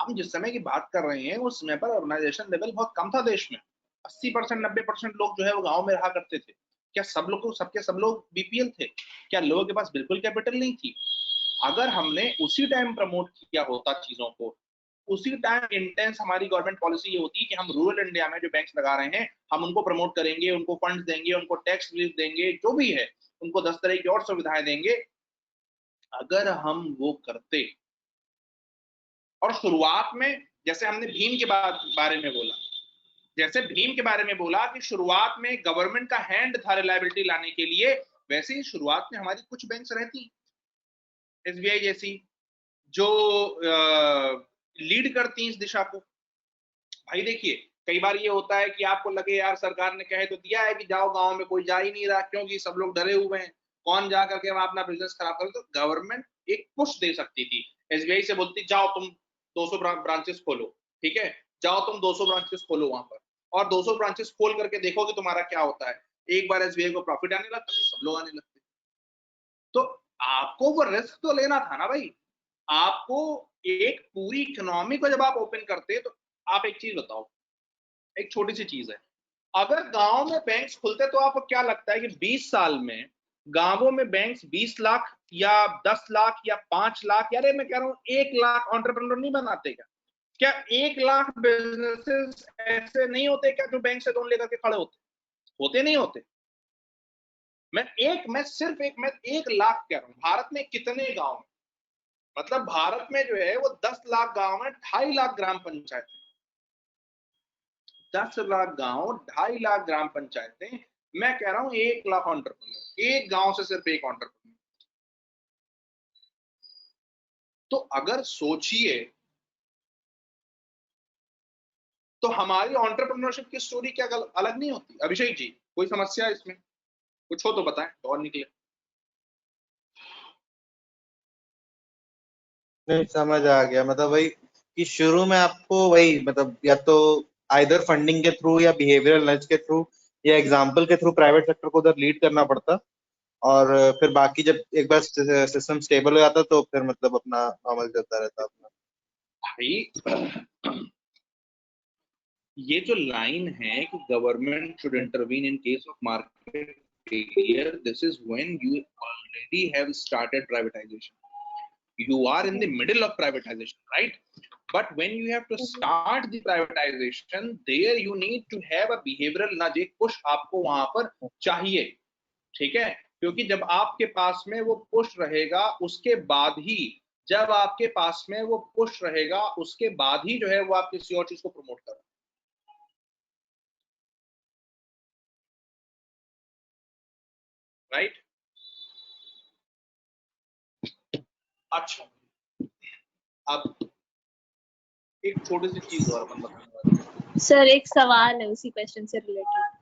हम जिस समय की बात कर रहे हैं उस समय पर ऑर्गेनाइजेशन लेवल बहुत कम था देश में। 80% 90% लोग जो है वो गांव में रहा करते थे। क्या सब लोग सबके सब लोग बीपीएल थे? क्या लोगों के पास बिल्कुल कैपिटल नहीं थी? अगर हमने उसी टाइम प्रमोट किया होता चीजों को, उसी टाइम इंटेंस हमारी गवर्नमेंट पॉलिसी ये होती है कि हम रूरल इंडिया में जो बैंक्स लगा रहे हैं हम उनको प्रमोट करेंगे, उनको फंड्स देंगे, उनको टैक्स रिलीफ देंगे, जो भी है उनको 10 तरह की और सुविधाएं देंगे। अगर हम वो करते, और शुरुआत में जैसे हमने भीम के बारे में बोला, जैसे भीम के बारे में बोला कि शुरुआत में गवर्नमेंट का हैंड था रिलायबिलिटी लाने के लिए, वैसे ही शुरुआत में हमारी कुछ बैंक्स रहती, एसबीआई जैसी, जो लीड करती हैं इस दिशा को। भाई देखिए, कई बार ये होता है कि आपको लगे यार सरकार ने कहे तो दिया है कि जाओ गांव में, कोई जा ही नहीं रहा क्योंकि सब लोग डरे हुए हैं, कौन जा करके वहां अपना बिजनेस खराब करे। तो गवर्नमेंट एक पुश दे सकती थी, एसबीआई से बोलती जाओ तुम 200 ब्रांचेस खोलो, ठीक है, जाओ तुम 200 ब्रांचेस खोलो वहां पर, और 200 ब्रांचेस खोल करके देखो कि तुम्हारा क्या होता है। एक बार एसबीआई को प्रॉफिट आने लगता तो सब लोग आने लगते। तो आपको वो रिस्क तो लेना था ना भाई। आपको एक पूरी इकोनॉमी को जब आप ओपन करते तो आप एक चीज बताओ, एक छोटी सी चीज है, अगर गांव में बैंक्स खुलते तो आपको क्या लगता है कि 20 साल में गांवों में बैंक्स 20 लाख या 10 लाख या 5 लाख, यार मैं कह रहा हूं 1 लाख एंटरप्रेन्योर नहीं बनाते क्या 1 लाख बिजनेसेस ऐसे नहीं होते क्या जो बैंक से लोन लेकर के खड़े होते नहीं होते। मैं 1 लाख कह रहा हूं। भारत में कितने गांव हैं? मतलब भारत में जो है वो 10 लाख गांव है, 2.5 लाख ग्राम पंचायत, 10 लाख गांव, 2.5 लाख ग्राम पंचायतें। मैं कह रहा हूं 1 लाख एंटरप्रेन्योर, एक गांव से सिर्फ एक एंटरप्रेन्योर। तो अगर सोचिए तो हमारी एंटरप्रेन्योरशिप की स्टोरी क्या अलग नहीं होती? अभिषेक जी, कोई समस्या इसमें कुछ हो तो बताएं तो और निकले। नहीं, समझ आ गया। मतलब वही कि शुरू में आपको वही मतलब या तो आइदर फंडिंग के थ्रू या बिहेवियरल नज के थ्रू या एग्जाम्पल के थ्रू प्राइवेट सेक्टर को उधर लीड करना पड़ता, और फिर बाकी जब एक बार सिस्टम स्टेबल हो जाता तो फिर मतलब अपना नॉर्मल चलता रहता अपना। भाई ये जो लाइन है कि government should intervene in case of market failure, this is when you already have started privatisation, you are in the middle of privatization, right? But when you have to start the privatization, there you need to have a behavioral nudge, एक push आपको वहां पर चाहिए, ठीक है, क्योंकि जब आपके पास में वो पुश रहेगा उसके बाद ही, जब आपके पास में वो पुश रहेगा उसके बाद ही जो है वो आप किसी और चीज को प्रमोट करें, राइट? अच्छा, अब एक छोटी सी चीज और अपन बताऊंगा सर। एक सवाल है उसी क्वेश्चन से रिलेटेड।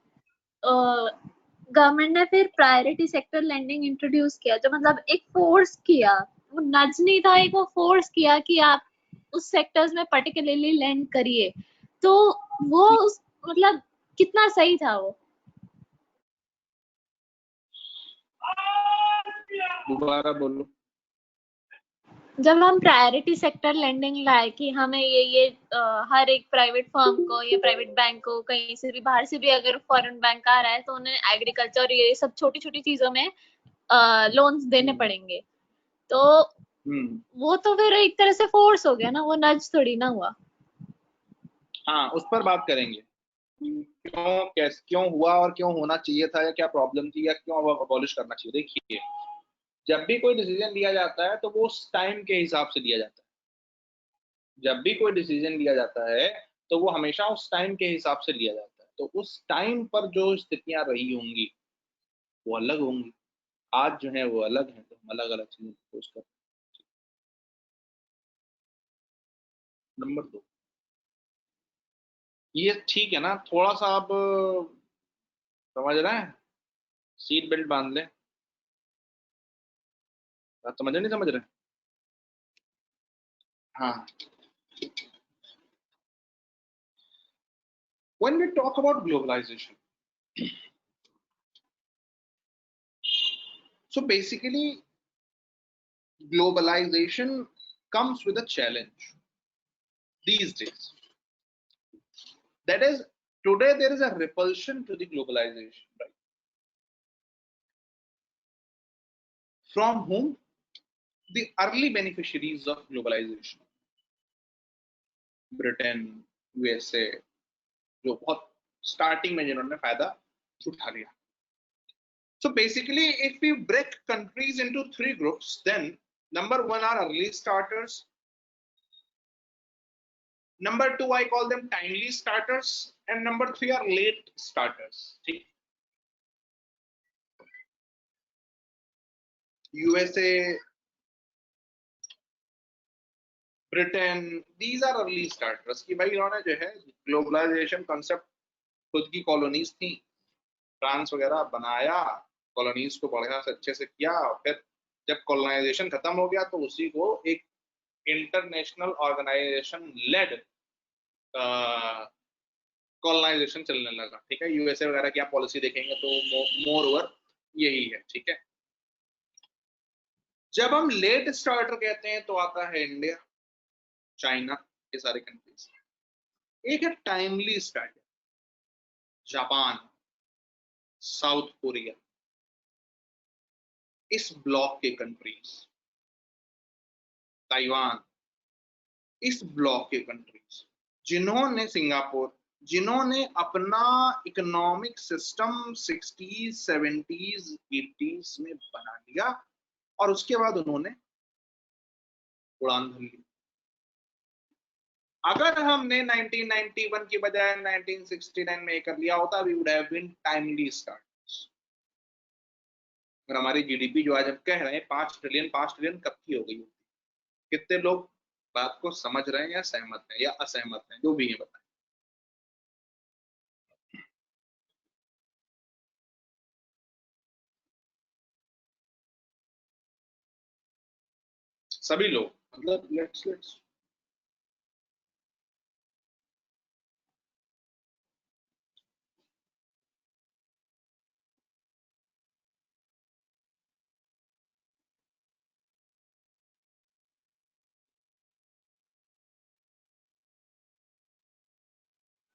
गवर्नमेंट ने फिर प्रायोरिटी सेक्टर लेंडिंग इंट्रोड्यूस किया, तो मतलब एक फोर्स किया, वो नज नहीं था, एक वो फोर्स किया कि आप उस सेक्टर्स में पर्टिकुलरली लेंड करिए, तो वो मतलब कितना सही था वो? दोबारा बोलो। जब हम प्रायोरिटी सेक्टर लेंडिंग लाए कि हमें ये हर एक प्राइवेट फर्म को या प्राइवेट बैंक को कहीं से भी बाहर से भी अगर फॉरेन बैंक आ रहा है तो उन्हें एग्रीकल्चर ये सब छोटी छोटी चीजों में लोन्स देने पड़ेंगे, तो वो तो फिर एक तरह से फोर्स हो गया ना, वो नज थोड़ी ना हुआ। हाँ, उस पर बात करेंगे, क्यों हुआ और क्यों होना चाहिए था, या क्या प्रॉब्लम थी, या क्यों अबॉलिश करना चाहिए। देखिए, जब भी कोई डिसीजन लिया जाता है तो वो उस टाइम के हिसाब से लिया जाता है। जब भी कोई डिसीजन लिया जाता है तो वो हमेशा उस टाइम के हिसाब से लिया जाता है। तो उस टाइम पर जो स्थितियां रही होंगी वो अलग होंगी, आज जो है वो अलग है, तो हम अलग अलग चीजें प्रपोज कर। नंबर 2, ये ठीक है ना, थोड़ा सा आप समझ रहे हैं, सीट बेल्ट बांध ले, बात समझ रहे नहीं समझ रहे? हाँ, when we talk about globalization, so basically globalization comes with a challenge these days. That is, today there is a repulsion to the globalization, right? From whom? The early beneficiaries of globalization, Britain, USA, जो बहुत starting में जिन्होंने फायदा उठा लिया. So basically, if we break countries into 3 groups, then number 1 are early starters. Number 2, I call them timely starters, and number 3 are late starters. USA Britain, these are early starters कि भाई इन्होंने जो है ग्लोबलाइजेशन कॉन्सेप्ट, खुद की colonies थी, France वगैरह बनाया, कॉलोनीज को बढ़िया से अच्छे से किया, फिर जब कॉलोनाइजेशन खत्म हो गया तो उसी को एक इंटरनेशनल ऑर्गेनाइजेशन लेड कॉलोनाइजेशन चलने लगा। ठीक है, यूएसए वगैरह की आप पॉलिसी देखेंगे तो मोर ओवर यही है। ठीक है, जब हम लेट स्टार्टर कहते हैं तो आता है इंडिया, चाइना, ये सारे कंट्रीज। एक है timely starter, Japan, south Korea, इस ब्लॉक के कंट्रीज, ताइवान, इस ब्लॉक के कंट्रीज जिन्होंने, सिंगापुर, जिन्होंने अपना economic system 60s 70s 80s में बना लिया और उसके बाद उन्होंने उड़ान भर ली। अगर हमने 1991 की बजाय 1969 में कर लिया होता, we would have been timely starters. और हमारी जीडीपी जो आज हम कह रहे हैं 5 ट्रिलियन कब की हो गई होती? कितने लोग बात को समझ रहे हैं या सहमत हैं या असहमत हैं, जो भी है बताएं। सभी लोग, मतलब लेट्स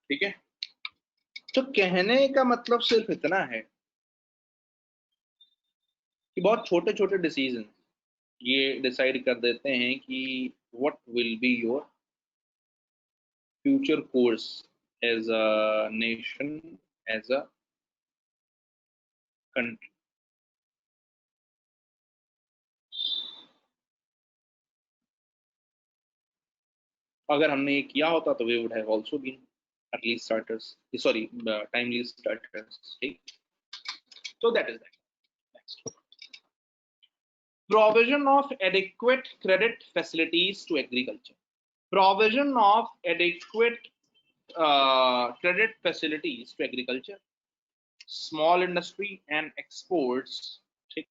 ठीक है, तो कहने का मतलब सिर्फ इतना है कि बहुत छोटे छोटे डिसीजन ये डिसाइड कर देते हैं कि what will be your future course as a nation, as a country. अगर हमने ये किया होता तो we would have also been early starters, sorry timely starters. ठीक, so that is that. Next, provision of adequate credit facilities to agriculture. Provision of adequate credit facilities to agriculture, small industry and exports. ठीक,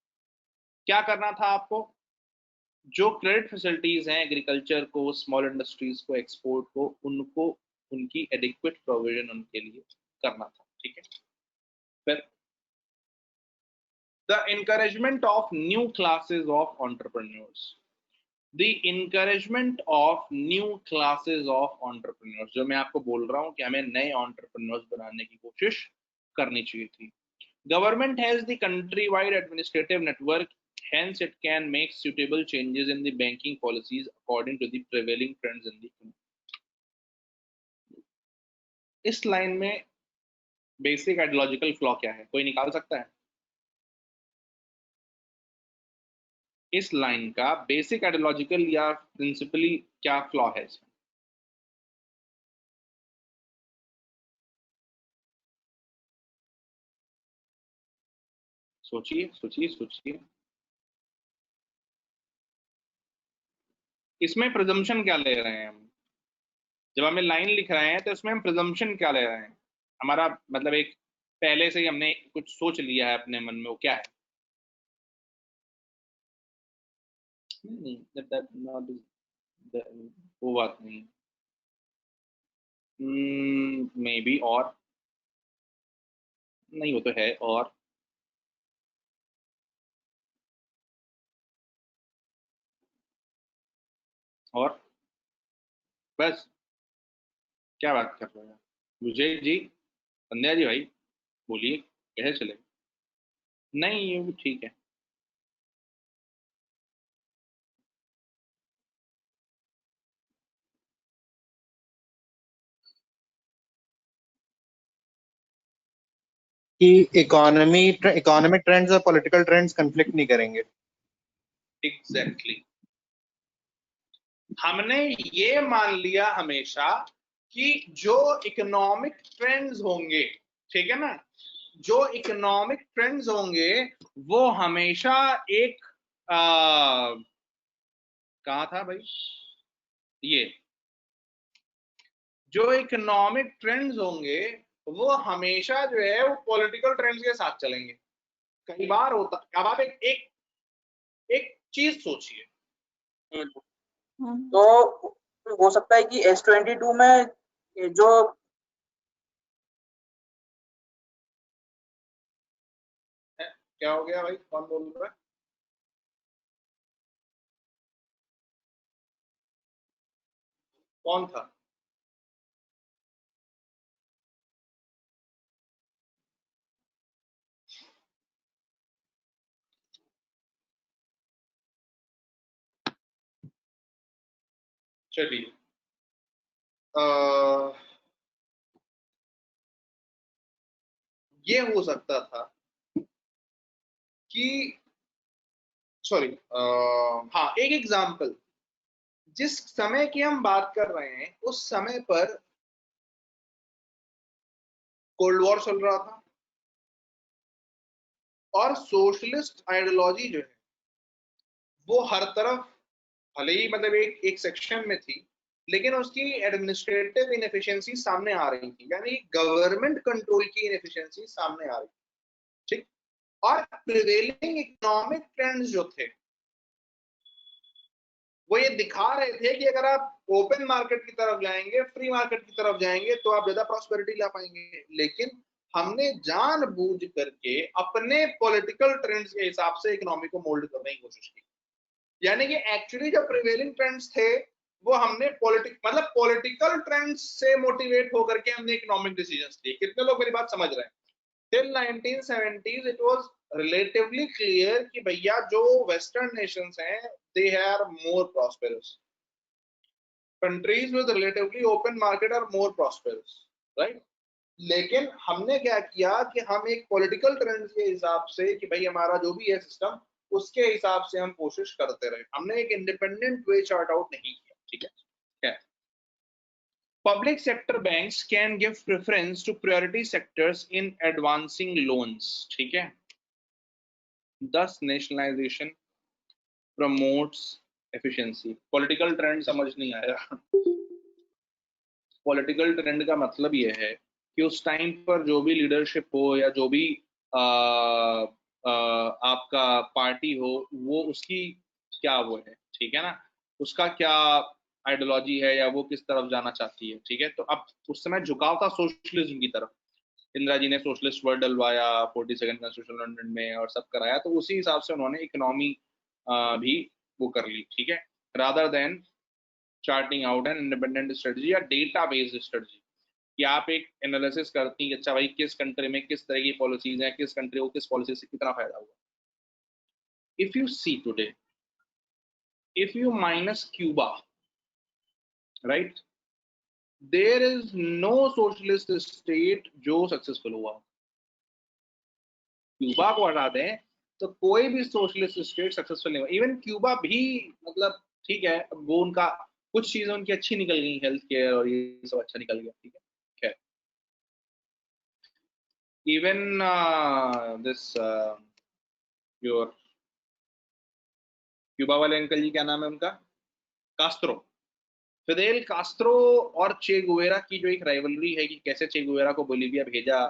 क्या करना था आपको? जो credit facilities हैं agriculture को, small industries को, एक्सपोर्ट को, उनको उनकी एडिक्वेट प्रोविजन उनके लिए करना था। ठीक है, फिर the encouragement of new classes of entrepreneurs, the encouragement of new classes of entrepreneurs, जो मैं आपको बोल रहा हूं कि हमें नए entrepreneurs बनाने की कोशिश करनी चाहिए थी। Government has the countrywide administrative network, hence it can make suitable changes in the banking policies according to the prevailing trends in the economy. इस लाइन में बेसिक आइडियोलॉजिकल फ्लॉ क्या है, कोई निकाल सकता है? इस लाइन का बेसिक आइडियोलॉजिकल या प्रिंसिपली क्या फ्लॉ है इसमें? सोचिए सोचिए सोचिए, इसमें प्रिजम्पशन क्या ले रहे हैं हम? जब हमें लाइन लिख रहे हैं तो इसमें हम प्रिजम्पशन क्या ले रहे हैं? हमारा मतलब एक पहले से ही हमने कुछ सोच लिया है अपने मन में, वो क्या है? नहीं, वो बात नहीं, मे बी, और नहीं, वो तो है, और बस क्या बात कर रहे हैं? विजय जी, संध्या जी, भाई बोलिए, कैसे चले? नहीं, ये भी ठीक है। कि इकोनॉमिक ट्रेंड्स और पॉलिटिकल ट्रेंड्स कंफ्लिक्ट नहीं करेंगे। एग्जैक्टली, हमने ये मान लिया हमेशा कि जो इकोनॉमिक ट्रेंड्स होंगे, ठीक है ना, जो इकोनॉमिक ट्रेंड्स होंगे वो हमेशा एक कहा था भाई, ये जो इकोनॉमिक ट्रेंड्स होंगे वो हमेशा जो है वो पॉलिटिकल ट्रेंड्स के साथ चलेंगे। कई बार होता, अब आप एक चीज सोचिए, तो हो सकता है कि S22 में जो क्या हो गया भाई, कौन बोल रहा है? कौन था? चलिए, ये हो सकता था कि, सॉरी, हाँ, एक एग्जांपल, जिस समय की हम बात कर रहे हैं उस समय पर कोल्ड वॉर चल रहा था और सोशलिस्ट आइडियोलॉजी जो है वो हर तरफ, भले ही मतलब एक सेक्शन में थी, लेकिन उसकी एडमिनिस्ट्रेटिव इनएफिशिएंसी सामने आ रही थी, यानी गवर्नमेंट कंट्रोल की इनएफिशिएंसी सामने आ रही थी, ठीक। और प्रिवेलिंग इकोनॉमिक ट्रेंड्स जो थे वो ये दिखा रहे थे कि अगर आप ओपन मार्केट की तरफ जाएंगे, फ्री मार्केट की तरफ जाएंगे तो आप ज्यादा प्रॉस्पेरिटी ला पाएंगे। लेकिन हमने जानबूझ करके अपने पॉलिटिकल ट्रेंड्स के हिसाब से इकोनॉमी को मोल्ड करने की कोशिश की, यानी कि एक्चुअली जो प्रिवेलिंग ट्रेंड्स थे वो हमने पॉलिटिकल ट्रेंड्स से मोटिवेट होकर के हमने इकोनॉमिक डिसीजंस लिए। कितने लोग मेरी बात समझ रहे हैं? Till 1970s it was relatively clear कि भैया जो वेस्टर्न नेशंस हैं they are more prosperous, countries with relatively open market are more prosperous, right. लेकिन हमने क्या किया कि हम एक पॉलिटिकल ट्रेंड्स के हिसाब से कि भाई हमारा जो भी है सिस्टम उसके हिसाब से हम कोशिश करते रहे, हमने एक इंडिपेंडेंट वे चार्ट आउट नहीं किया, ठीक है। Public sector banks can give preference to priority sectors in advancing loans, ठीक है। Thus nationalization promotes efficiency. Political trend समझ नहीं आया। Political trend का मतलब ये है कि उस टाइम पर जो भी लीडरशिप हो या जो भी आपका पार्टी हो, वो उसकी क्या वो है, ठीक है ना, उसका क्या आइडियोलॉजी है या वो किस तरफ जाना चाहती है, ठीक है। तो अब उस समय झुकाव था सोशलिज्म की तरफ, इंदिरा जी ने सोशलिस्ट वर्ड डलवाया 42nd कॉन्स्टिट्यूशनल अमेंडमेंट में और सब कराया, तो उसी हिसाब से उन्होंने इकोनॉमी भी वो कर ली, ठीक है, rather than charting out an independent strategy या डेटा बेस्ड स्ट्रेटजी, कि आप एक एनालिसिस करती हैं अच्छा भाई किस कंट्री में किस तरह की पॉलिसीज हैं, किस कंट्री को किस पॉलिसी से कितना फायदा हुआ। If you see today, if you minus Cuba, right, there is no socialist state जो सक्सेसफुल हुआ। क्यूबा को हटा दें तो कोई भी सोशलिस्ट स्टेट सक्सेसफुल नहीं हुआ। इवन क्यूबा भी मतलब ठीक है, वो उनका कुछ चीजें उनकी अच्छी निकल गई, हेल्थ केयर और ये सब अच्छा निकल गया, ठीक है। Even this your क्यूबा वाले अंकल जी, क्या नाम है उनका, कास्त्रो, फिदेल कास्त्रो और चे गुवेरा की जो एक राइवलरी है कि कैसे चे गुवेरा को बोलीविया भेजा,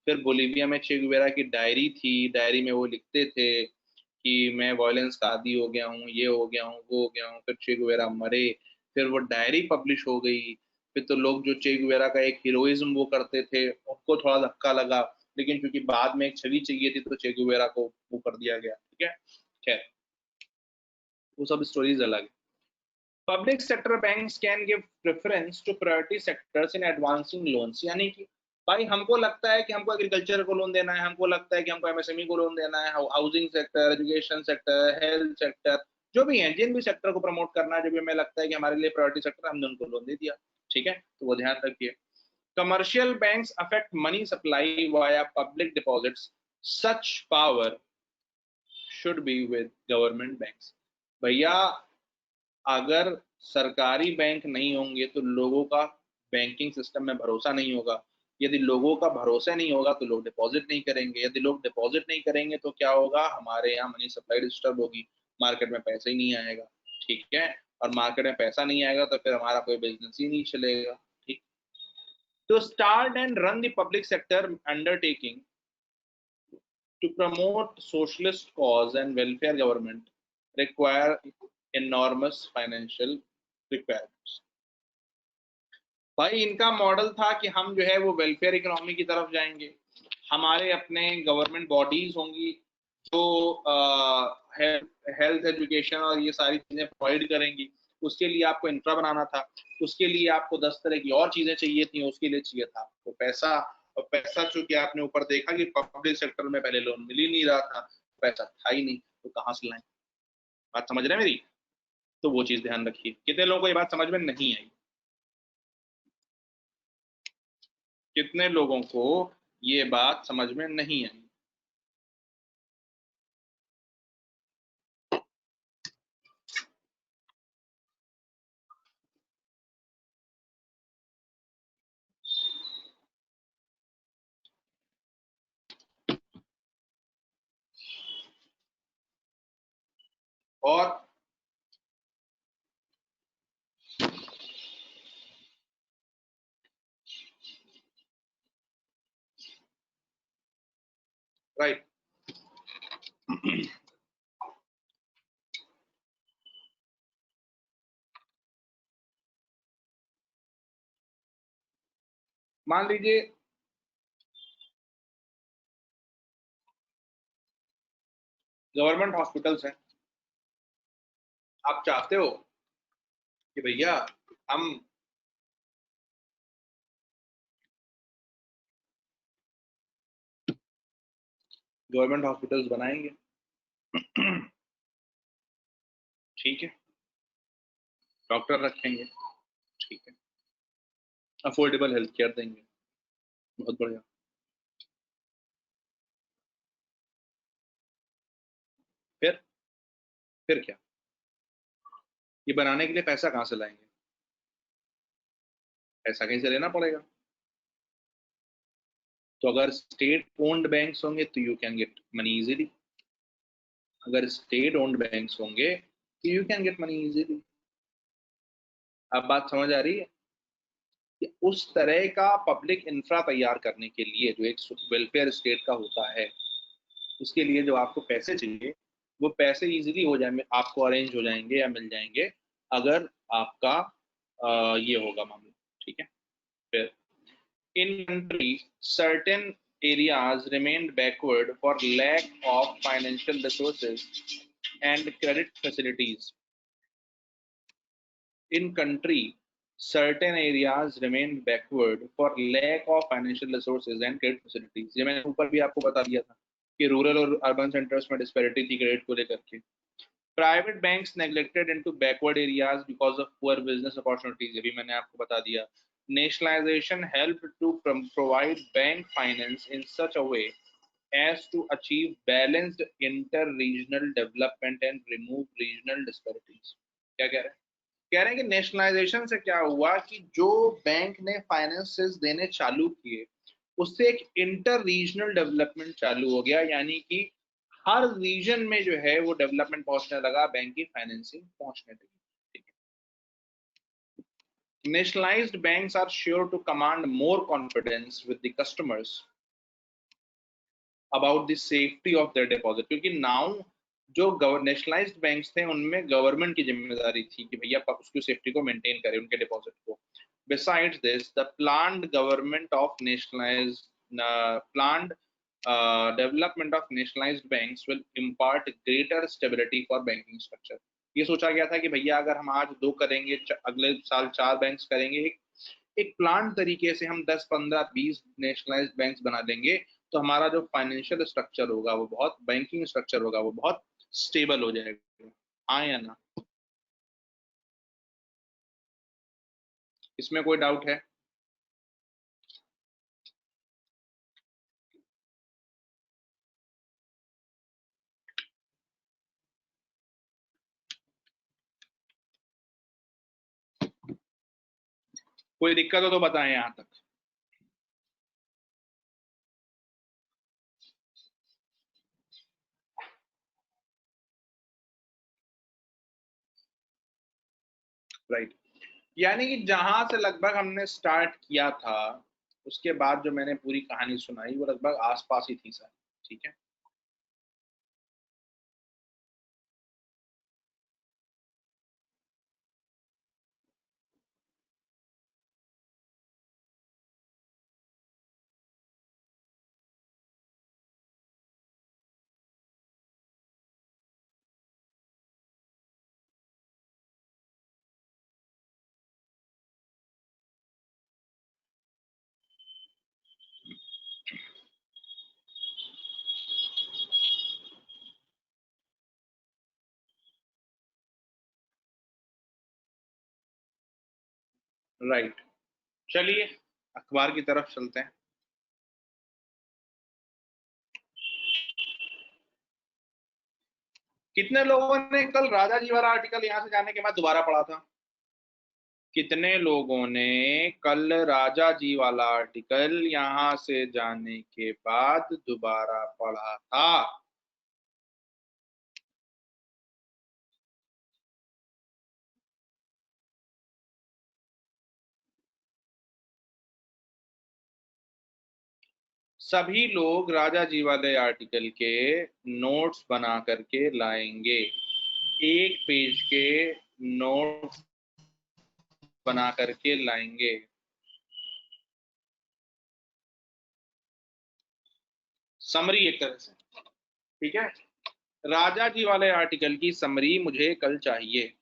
फिर बोलीविया में चे गुवेरा की डायरी थी, डायरी में वो लिखते थे कि मैं वायलेंस का आदी हो गया हूँ, ये हो गया हूँ, वो हो गया हूँ, फिर चे गुवेरा मरे, फिर वो डायरी पब्लिश हो गई, फिर तो लोग जो चे गुवेरा का एक हीरोइज्म वो करते थे उनको थोड़ा धक्का लगा, लेकिन क्योंकि बाद में एक छवि चाहिए थी तो चे गुवेरा को वो कर दिया गया, ठीक है। खैर वो सब स्टोरीज अलग है। Public sector banks can give preference to priority sectors in advancing loans, यानी कि भाई हमको लगता है कि हमको एग्रीकल्चर को लोन देना है, हमको लगता है कि हमको एमएसएमई को लोन देना है, housing sector, education sector, health sector, जो भी है, जिन भी सेक्टर को प्रमोट करना है, जो भी हमें लगता है कि हमारे लिए प्रायोरिटी सेक्टर, हमने उनको लोन दे दिया, ठीक है। तो वो ध्यान रखिए। Commercial banks affect money supply via public deposits, such power should be with government banks. भैया अगर सरकारी बैंक नहीं होंगे तो लोगों का बैंकिंग सिस्टम में भरोसा नहीं होगा, यदि लोगों का भरोसा नहीं होगा तो लोग डिपॉजिट नहीं करेंगे, यदि लोग डिपॉजिट नहीं करेंगे तो क्या होगा, हमारे यहाँ मनी सप्लाई डिस्टर्ब होगी, मार्केट में पैसा ही नहीं आएगा, ठीक है। और मार्केट में पैसा नहीं आएगा तो फिर हमारा कोई बिजनेस ही नहीं चलेगा। ठीक, तो start and run the public sector undertaking to promote socialist cause and welfare government require enormous financial requirements। भाई इनका मॉडल था कि हम जो है वो वेलफेयर इकोनॉमी की तरफ जाएंगे, हमारे अपने गवर्नमेंट बॉडीज होंगी जो हेल्थ एजुकेशन और ये सारी चीजें प्रोवाइड करेंगी, उसके लिए आपको इंफ्रा बनाना था, उसके लिए आपको 10 तरह की और चीजें चाहिए थी, उसके लिए चाहिए था आपको पैसा। और पैसा चूंकि आपने ऊपर देखा कि पब्लिक सेक्टर में पहले लोन मिल ही नहीं रहा था, पैसा था ही नहीं, तो कहाँ से लाएं? बात समझ रहे हैं मेरी? तो वो चीज ध्यान रखिए। कितने लोगों को ये बात समझ में नहीं आई? कितने लोगों को ये बात समझ में नहीं आई? और राइट, मान लीजिए गवर्नमेंट हॉस्पिटल्स हैं, आप चाहते हो कि भैया हम गवर्नमेंट हॉस्पिटल्स बनाएंगे, ठीक है, डॉक्टर रखेंगे, ठीक है, अफोर्डेबल हेल्थ केयर देंगे, बहुत बढ़िया। फिर क्या? ये बनाने के लिए पैसा कहाँ से लाएंगे? पैसा कहीं से लेना पड़ेगा। तो अगर स्टेट ओन्ड बैंक्स होंगे तो you can get money easily, अगर स्टेट ओन्ड बैंक्स होंगे तो you can get money easily. अब बात समझ आ रही है कि उस तरह का पब्लिक इंफ्रा तैयार करने के लिए जो एक वेलफेयर स्टेट का होता है, उसके लिए जो आपको पैसे चाहिए वो पैसे इजीली हो जाएंगे, आपको अरेंज हो जाएंगे या मिल जाएंगे अगर आपका ये होगा मामला, ठीक है। फिर in country certain areas remained backward for lack of financial resources and credit facilities। in country certain areas remained backward for lack of financial resources and credit facilities। ये मैंने ऊपर भी आपको बता दिया था कि रूरल और अर्बन सेंटर्स में डिस्पैरिटी थी क्रेडिट को लेकर के। Private banks neglected into backward areas because of poor business opportunities, ये भी मैंने आपको बता दिया। Nationalisation help to provide bank finance in such a way as to achieve balanced inter-regional development and remove regional disparities। क्या कह रहे हैं? कह रहे हैं कि नेशनलाइजेशन से क्या हुआ कि जो बैंक ने फाइनेंसेस देने चालू किए उससे एक इंटर रीजनल डेवलपमेंट चालू हो गया, यानी कि हर रीजन में जो है वो डेवलपमेंट पहुंचने लगा, बैंक की फाइनेंसिंग पहुंचने लगी। Nationalised banks are sure to command more confidence with the customers about the safety of their deposit, क्योंकि नाउ जो नेशनलाइज्ड बैंक्स थे उनमें गवर्नमेंट की जिम्मेदारी थी कि भैया उसकी सेफ्टी को मेंटेन करें, उनके डिपॉजिट को। Besides this, the planned government of planned development of nationalized banks will impart greater stability for banking structure। ये सोचा गया था कि भैया अगर हम आज 2 करेंगे, अगले साल 4 बैंक्स करेंगे, एक प्लान तरीके से हम 10, 15, 20 नेशनलाइज्ड बैंक्स बना देंगे तो हमारा जो फाइनेंशियल स्ट्रक्चर होगा वो बहुत, बैंकिंग स्ट्रक्चर होगा वो बहुत स्टेबल हो जाएगा। हाँ या ना? इसमें कोई डाउट है? कोई दिक्कत हो तो बताएं यहां तक। राइट, यानी कि जहां से लगभग हमने स्टार्ट किया था उसके बाद जो मैंने पूरी कहानी सुनाई वो लगभग आसपास ही थी सर। ठीक है, राइट। चलिए अखबार की तरफ चलते हैं। कितने लोगों ने कल राजा जी वाला आर्टिकल यहां से जाने के बाद दोबारा पढ़ा था? कितने लोगों ने कल राजा जी वाला आर्टिकल यहां से जाने के बाद दोबारा पढ़ा था? सभी लोग राजा जी वाले आर्टिकल के नोट्स बना करके लाएंगे। एक पेज के नोट्स बना करके लाएंगे। समरी एक तरह से, ठीक है। राजा जी वाले आर्टिकल की समरी मुझे कल चाहिए।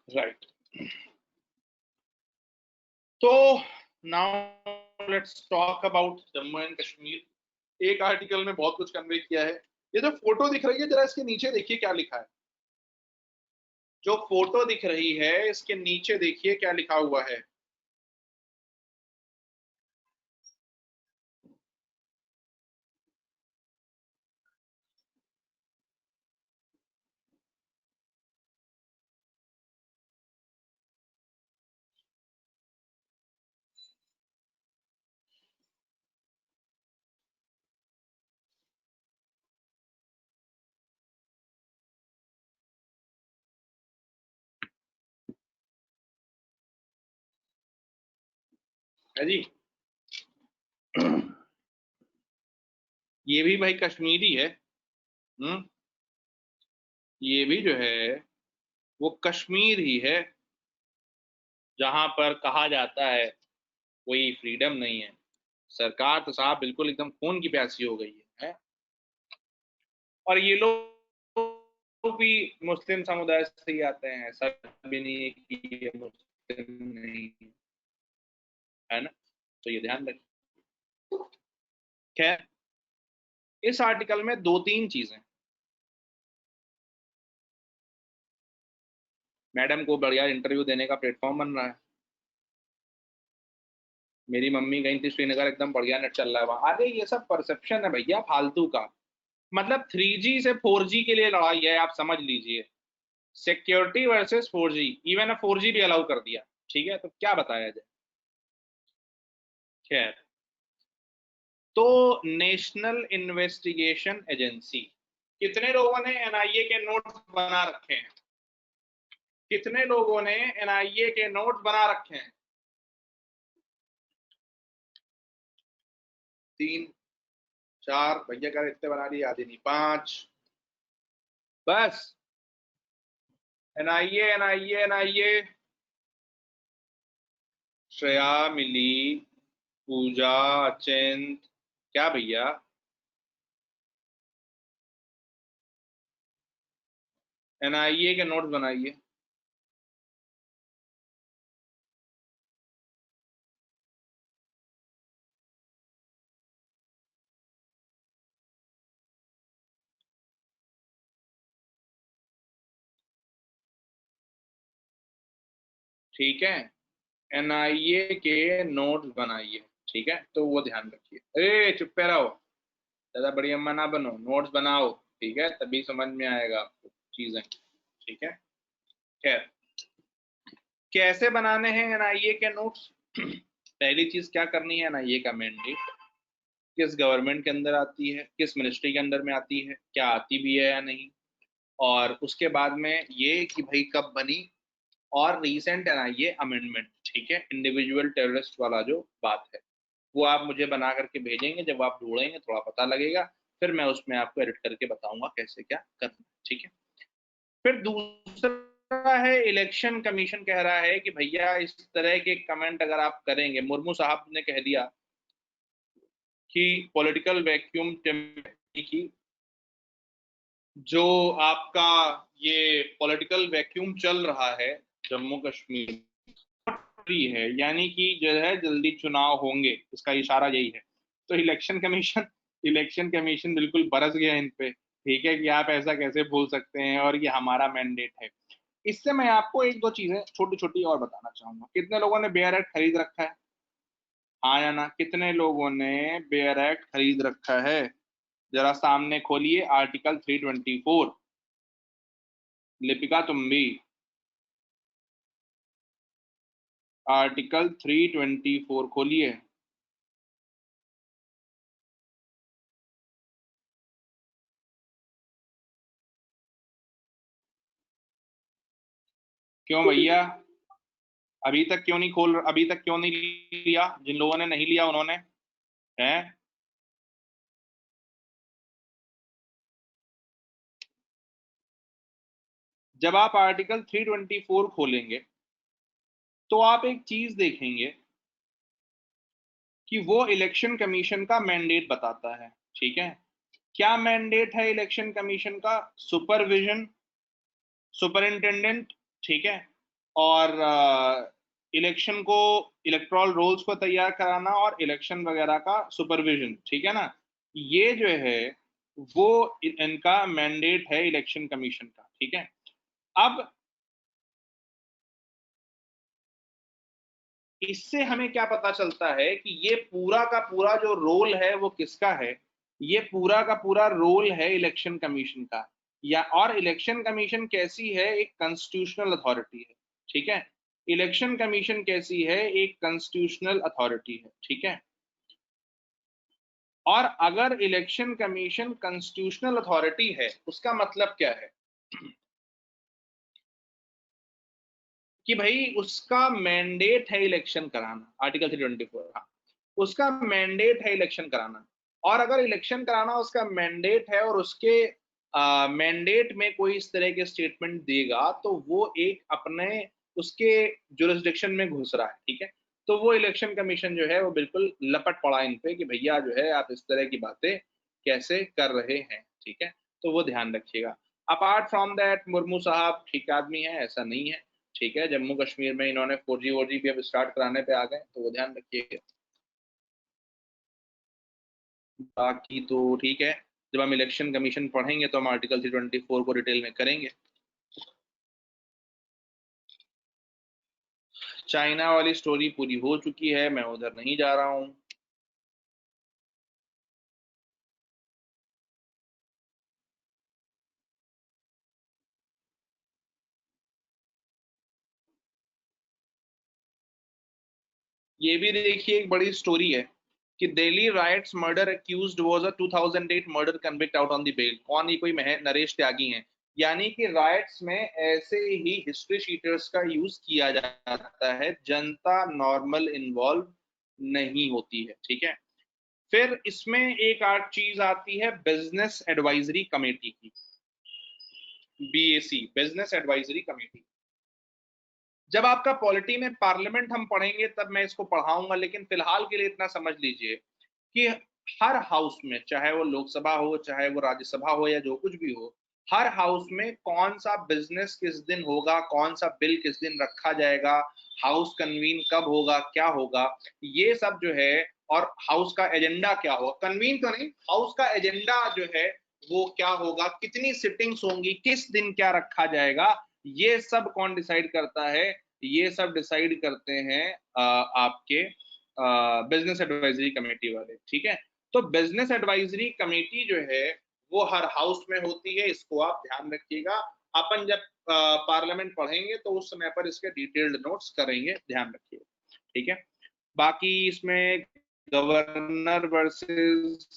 राइट, तो now let's talk about Jammu and Kashmir. एक आर्टिकल में बहुत कुछ कन्वे किया है। ये जो फोटो दिख रही है जरा इसके नीचे देखिए क्या लिखा है। जो फोटो दिख रही है इसके नीचे देखिए क्या लिखा हुआ है। है जी, ये भी भाई कश्मीरी है। ये भी जो है वो कश्मीर ही है जहां पर कहा जाता है कोई फ्रीडम नहीं है। सरकार तो साहब बिल्कुल एकदम खून की प्यासी हो गई है। और ये लोग भी मुस्लिम समुदाय से ही आते हैं, ऐसा भी नहीं है कि ये मुस्लिम नहीं है ना, तो ये ध्यान रखिए। खैर, इस आर्टिकल में दो तीन चीजें, मैडम को बढ़िया इंटरव्यू देने का प्लेटफॉर्म बन रहा है। मेरी मम्मी गई थी श्रीनगर, एकदम बढ़िया नेट चल रहा है वहां। अरे ये सब परसेप्शन है भैया फालतू का। मतलब 3G से 4G के लिए लड़ाई है, आप समझ लीजिए। Security versus 4G, even 4G भी अलाउ कर दिया। ठीक है, तो क्या बताया जाए। खैर, तो नेशनल इन्वेस्टिगेशन एजेंसी, कितने लोगों ने NIA के नोट्स बना रखे हैं? कितने लोगों ने NIA के नोट्स बना रखे हैं? 3 4 भैया का इतने बना लिए, आधे नहीं 5 बस। NIA श्रेया, मिली, पूजा, अचिंत, क्या भैया? NIA के नोट्स बनाइए। ठीक है, NIA के नोट्स बनाइए। ठीक है, तो वो ध्यान रखिए। अरे चुप पे रहो, ज्यादा बड़ी अम्मा ना बनो, नोट्स बनाओ। ठीक है, तभी समझ में आएगा आपको चीजें। ठीक है, खैर, कैसे बनाने हैं NIA के नोट्स? पहली चीज क्या करनी है, NIA का मैंडेट। किस गवर्नमेंट के अंदर आती है, किस मिनिस्ट्री के अंदर में आती है, क्या आती भी है या नहीं, और उसके बाद में ये कि भाई कब बनी, और रीसेंट एनआईए अमेंडमेंट, ठीक है, इंडिविजुअल टेररिस्ट वाला जो बात है वो आप मुझे बना करके भेजेंगे, जब आप ढूंढेंगे थोड़ा पता लगेगा, फिर मैं उसमें आपको एडिट करके बताऊंगा कैसे क्या करना है, ठीक है। फिर दूसरा है, इलेक्शन कमीशन कह रहा है कि भैया इस तरह के कमेंट अगर आप करेंगे, मुर्मू साहब ने कह दिया कि पॉलिटिकल वैक्यूम की जो आपका ये पॉलिटिकल वैक्यूम चल रहा है जम्मू कश्मीर है, यानी कि जो है जल्दी चुनाव होंगे, इसका इशारा यही है। तो इलेक्शन कमीशन बिल्कुल बरस गया इन पे, ठीक है, कि आप ऐसा कैसे बोल सकते हैं और ये हमारा मैंडेट है। इससे मैं आपको एक दो चीजें छोटी छोटी और बताना चाहूंगा। कितने लोगों ने बेयर एक्ट खरीद रखा है, हाँ या ना? कितने लोगों ने बेयर एक्ट खरीद रखा है? जरा सामने खोलिए आर्टिकल 324। लिपिका तुम भी आर्टिकल 324 खोलिए। क्यों भैया, अभी तक क्यों नहीं लिया? जिन लोगों ने नहीं लिया उन्होंने हैं, जब आप आर्टिकल 324 खोलेंगे तो आप एक चीज देखेंगे कि वो इलेक्शन कमीशन का मैंडेट बताता है, ठीक है। क्या मैंडेट है इलेक्शन कमीशन का? सुपरविजन, सुपरिंटेंडेंट, ठीक है, और इलेक्शन को, इलेक्टोरल रोल्स को तैयार कराना और इलेक्शन वगैरह का सुपरविजन, ठीक है ना। ये जो है वो इनका मैंडेट है इलेक्शन कमीशन का, ठीक है। अब इससे हमें क्या पता चलता है कि ये पूरा का पूरा जो रोल है वो किसका है? ये पूरा का पूरा रोल है इलेक्शन कमीशन का। या और इलेक्शन कमीशन कैसी है? एक कॉन्स्टिट्यूशनल अथॉरिटी है, ठीक है। इलेक्शन कमीशन कैसी है? एक कॉन्स्टिट्यूशनल अथॉरिटी है, ठीक है। और अगर इलेक्शन कमीशन कॉन्स्टिट्यूशनल अथॉरिटी है, उसका मतलब क्या है कि भाई उसका मैंडेट है इलेक्शन कराना। आर्टिकल 324, हाँ, उसका मैंडेट है इलेक्शन कराना। और अगर इलेक्शन कराना उसका मैंडेट है और उसके मैंडेट में कोई इस तरह के स्टेटमेंट देगा तो वो एक अपने उसके जुरिस्डिक्शन में घुस रहा है, ठीक है। तो वो इलेक्शन कमीशन जो है वो बिल्कुल लपट पड़ा इन पे कि भैया जो है आप इस तरह की बातें कैसे कर रहे हैं, ठीक है। तो वो ध्यान रखिएगा। अपार्ट फ्रॉम दैट मुर्मू साहब ठीक आदमी है, ऐसा नहीं है, ठीक है। जम्मू कश्मीर में इन्होंने 4G 4G भी अब स्टार्ट कराने पे आ गए, तो वो ध्यान रखिएगा। बाकी तो ठीक है, जब हम इलेक्शन कमीशन पढ़ेंगे तो हम आर्टिकल 324 को डिटेल में करेंगे। चाइना वाली स्टोरी पूरी हो चुकी है, मैं उधर नहीं जा रहा हूँ। ये भी देखिए एक बड़ी स्टोरी है कि Delhi riots murder accused was a 2008 murder convict out on the bail. कौन? ये कोई नरेश त्यागी हैं। यानी कि राइट्स में ऐसे ही हिस्ट्री शीटर्स का यूज किया जाता है, जनता नॉर्मल इन्वॉल्व नहीं होती है, ठीक है। फिर इसमें एक आठ चीज आती है बिजनेस एडवाइजरी कमेटी की, बीएसी, बिजनेस एडवाइजरी कमेटी। जब आपका पॉलिटी में पार्लियामेंट हम पढ़ेंगे तब मैं इसको पढ़ाऊंगा, लेकिन फिलहाल के लिए इतना समझ लीजिए कि हर हाउस में, चाहे वो लोकसभा हो चाहे वो राज्यसभा हो या जो कुछ भी हो, हर हाउस में कौन सा बिजनेस किस दिन होगा, कौन सा बिल किस दिन रखा जाएगा, हाउस कन्वीन कब होगा, क्या होगा, ये सब जो है, और हाउस का एजेंडा क्या होगा, कन्वीन तो नहीं, हाउस का एजेंडा जो है वो क्या होगा, कितनी सिटिंग्स होंगी, किस दिन क्या रखा जाएगा, ये सब कौन डिसाइड करता है? ये सब डिसाइड करते हैं आपके बिजनेस एडवाइजरी कमेटी वाले, ठीक है। तो बिजनेस एडवाइजरी कमेटी जो है वो हर हाउस में होती है, इसको आप ध्यान रखिएगा। अपन जब पार्लियामेंट पढ़ेंगे तो उस समय पर इसके डिटेल्ड नोट्स करेंगे, ध्यान रखिएगा, ठीक है। बाकी इसमें गवर्नर वर्सेस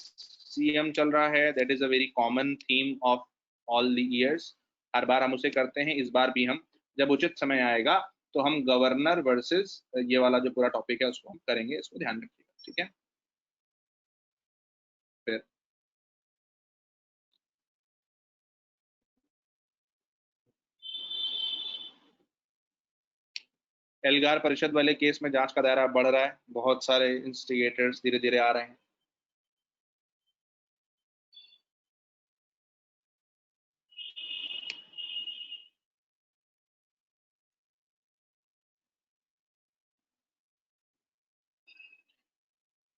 सीएम चल रहा है, that is a very common theme of all the years. हर बार हम उसे करते हैं, इस बार भी हम जब उचित समय आएगा तो हम गवर्नर वर्सेस ये वाला जो पूरा टॉपिक है उसको हम करेंगे, इसको ध्यान रखिएगा, ठीक है। फिर एल्गार परिषद वाले केस में जांच का दायरा बढ़ रहा है, बहुत सारे इंस्टिगेटर्स धीरे धीरे आ रहे हैं।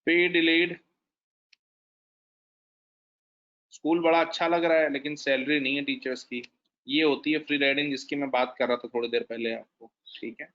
पे डिलेड, स्कूल बड़ा अच्छा लग रहा है लेकिन सैलरी नहीं है टीचर्स की। ये होती है फ्री राइडिंग जिसकी मैं बात कर रहा था थोड़ी देर पहले आपको, ठीक है।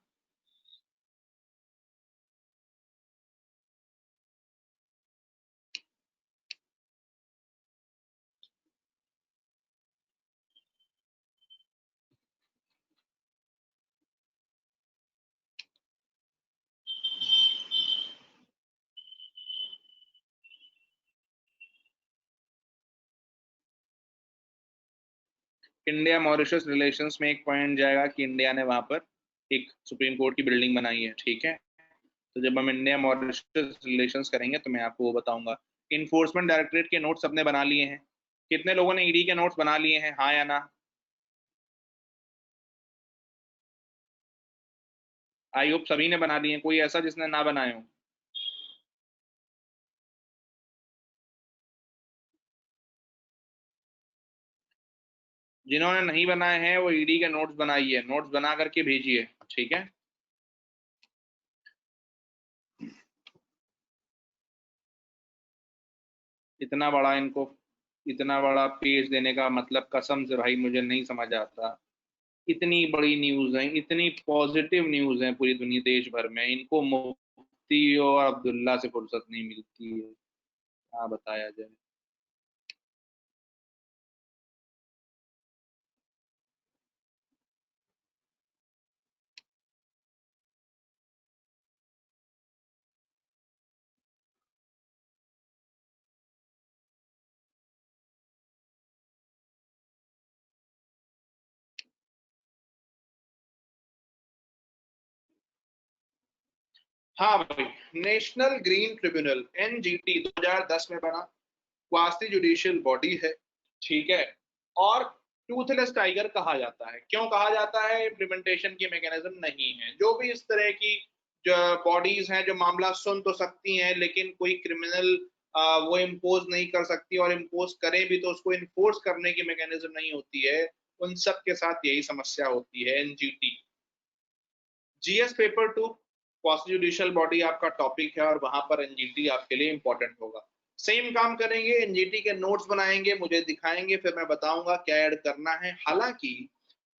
इंडिया मॉरिशस रिलेशंस में एक पॉइंट जाएगा कि इंडिया ने वहां पर एक सुप्रीम कोर्ट की बिल्डिंग बनाई है, ठीक है। तो जब हम इंडिया मॉरिशस रिलेशंस करेंगे तो मैं आपको वो बताऊंगा। इन्फोर्समेंट डायरेक्टरेट के नोट्स सबने बना लिए हैं। कितने लोगों ने ईडी के नोट्स बना लिए हैं, हाँ या ना? आई होप सभी ने बना लिए हैं, कोई ऐसा जिसने ना बनाए हो? जिन्होंने नहीं बनाए हैं वो ईडी के नोट्स बनाइए, नोट्स बना करके भेजिए, ठीक है। इतना बड़ा पेज देने का मतलब कसम से भाई मुझे नहीं समझ आता। इतनी बड़ी न्यूज है, इतनी पॉजिटिव न्यूज है पूरी दुनिया देश भर में, इनको मुफ्ती और अब्दुल्ला से फुर्सत नहीं मिलती है, क्या बताया जाए। हाँ भाई, नेशनल ग्रीन ट्रिब्यूनल एनजीटी 2010 में बना, क्वासी जुडिशियल बॉडी है, ठीक है। और टूथलेस टाइगर कहा जाता है, क्यों कहा जाता है? इम्प्लीमेंटेशन की मैकेनिज्म नहीं है। जो भी इस तरह की जो बॉडीज हैं जो मामला सुन तो सकती हैं लेकिन कोई क्रिमिनल वो इम्पोज नहीं कर सकती, और इम्पोज करे भी तो उसको इन्फोर्स करने की मैकेनिज्म नहीं होती है, उन सब के साथ यही समस्या होती है। NGT GS paper 2 quasi judicial body आपका टॉपिक है और वहां पर एनजीटी आपके लिए इंपॉर्टेंट होगा। सेम काम करेंगे, एनजीटी के नोट्स बनाएंगे, मुझे दिखाएंगे, फिर मैं बताऊंगा क्या ऐड करना है। हालांकि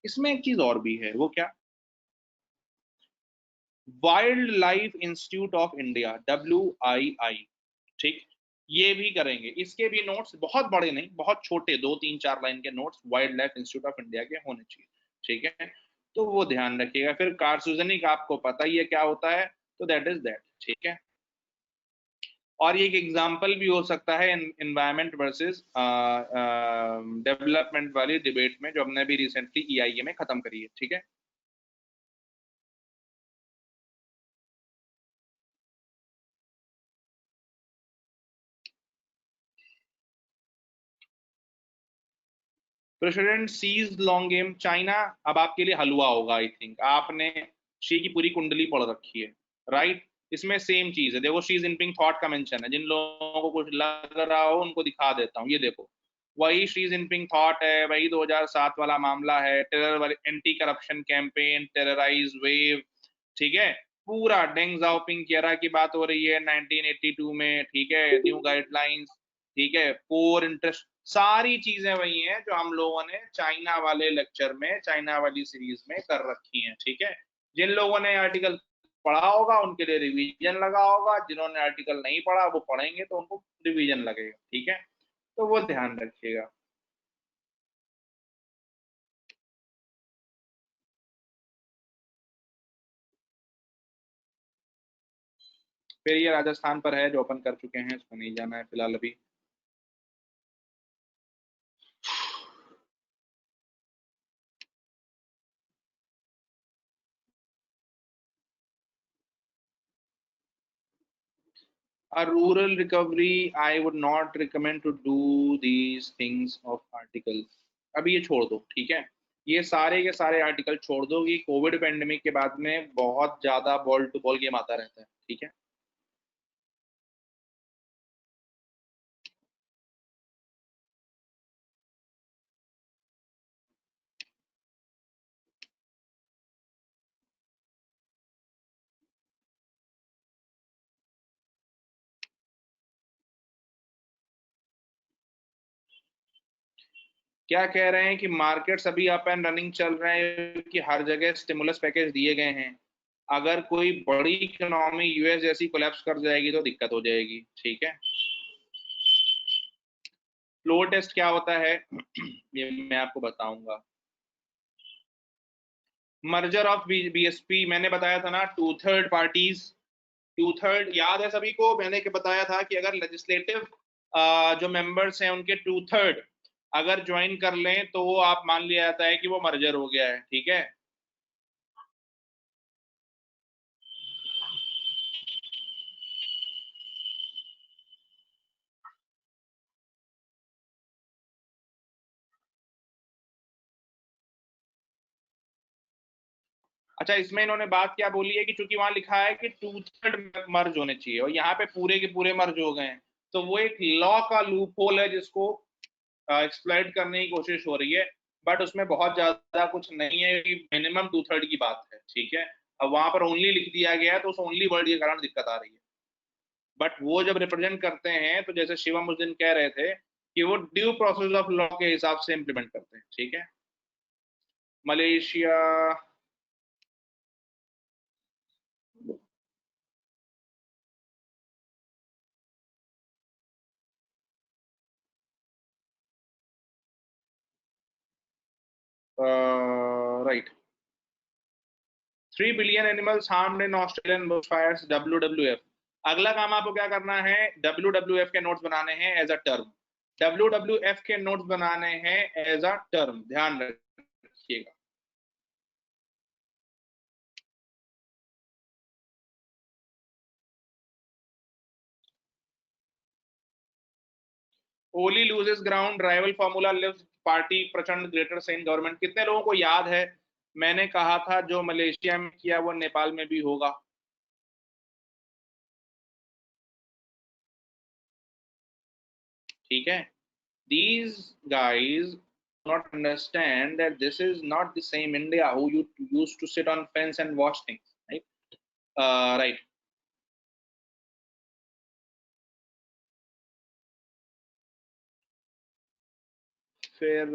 इसमें एक चीज और भी है, वो क्या? Wild life institute of India, WII, ठीक, ये भी करेंगे। इसके भी नोट्स बहुत बड़े नहीं, बहुत छोटे 2-3-4 लाइन के notes wild life institute of India के होने चाहिए, ठीक है। तो वो ध्यान रखिएगा। फिर कार्सिनोजेनिक आपको पता ही है क्या होता है, तो दैट इज दैट, ठीक है। और ये एक एग्जाम्पल भी हो सकता है एनवायरमेंट वर्सेस डेवलपमेंट वाली डिबेट में जो हमने भी रिसेंटली EIA में खत्म करी है, ठीक है। President Xi's long game China अब आपके लिए हलवा होगा। आई थिंक आपने शी की पूरी कुंडली पढ़ रखी है, राइट? इसमें सेम चीज है, देखो शी जिनपिंग थॉट का मेंशन है। जिन लोगों को कुछ लग रहा हो उनको दिखा देता हूँ, ये देखो वही शी जिनपिंग थॉट है, वही 2007 वाला मामला है, terror anti corruption campaign, terrorise wave, ठीक है। पूरा डेंग जाओपिंग कियरा की बात हो रही है 1982 में, ठीक है। न्यू गाइडलाइंस, ठीक है। पोर इंटरेस्ट, सारी चीजें वही हैं जो हम लोगों ने चाइना वाले लेक्चर में, चाइना वाली सीरीज में कर रखी हैं, ठीक है। जिन लोगों ने आर्टिकल पढ़ा होगा उनके लिए रिवीजन लगा होगा, जिन्होंने आर्टिकल नहीं पढ़ा वो पढ़ेंगे तो उनको रिवीजन लगेगा, ठीक है। तो वो ध्यान रखिएगा। फिर ये राजस्थान पर है जो ओपन कर चुके हैं, इसको नहीं जाना है फिलहाल अभी। A rural recovery, I would not recommend to do these things of articles. अभी ये छोड़ दो, ठीक है, ये सारे के सारे आर्टिकल छोड़ दो कि कोविड पेंडेमिक के बाद में बहुत ज्यादा बॉल टू बॉल गेम आता रहता है, ठीक है। क्या कह रहे हैं कि मार्केट्स अभी अप एंड रनिंग चल रहे हैं कि हर जगह स्टिमुलस पैकेज दिए गए हैं, अगर कोई बड़ी इकोनॉमी यूएस जैसी कोलैप्स कर जाएगी तो दिक्कत हो जाएगी, ठीक है। फ्लोर टेस्ट क्या होता है ये मैं आपको बताऊंगा। मर्जर ऑफ बीएसपी मैंने बताया था ना, 2/3 पार्टीज, 2/3 याद है सभी को, मैंने बताया था कि अगर लेजिस्लेटिव जो मेंबर्स हैं उनके 2/3 अगर ज्वाइन कर लें तो वो आप मान लिया जाता है कि वो मर्जर हो गया है, ठीक है। अच्छा, इसमें इन्होंने बात क्या बोली है कि चूंकि वहां लिखा है कि 2/3 मर्ज होने चाहिए और यहाँ पे पूरे के पूरे मर्ज हो गए हैं, तो वो एक लॉ का लूप होल है जिसको एक्सप्लॉइट करने की कोशिश हो रही है, बट उसमें बहुत ज्यादा कुछ नहीं है कि मिनिमम 2/3 की बात है, ठीक है। अब वहां पर ओनली लिख दिया गया है तो उस ओनली वर्ड के कारण दिक्कत आ रही है, बट वो जब रिप्रेजेंट करते हैं तो जैसे शिवम उस दिन कह रहे थे कि वो ड्यू प्रोसेस ऑफ लॉ के हिसाब से इंप्लीमेंट करते हैं, ठीक है। Malaysia, right, 3 billion animals harmed in Australian bushfires, WWF। अगला काम आपको क्या करना है, WWF के नोट्स बनाने हैं एज अ टर्म, WWF के नोट्स बनाने हैं एज अ टर्म, ध्यान रखिएगा। Oli loses ground, rival formula lives, party Prachanda greater sane government. कितने लोगों को याद है मैंने कहा था जो मलेशिया में किया वो नेपाल में भी होगा, ठीक है। These guys not understand that this is not the same India who you used to sit on fence and watch things, right? Right. फिर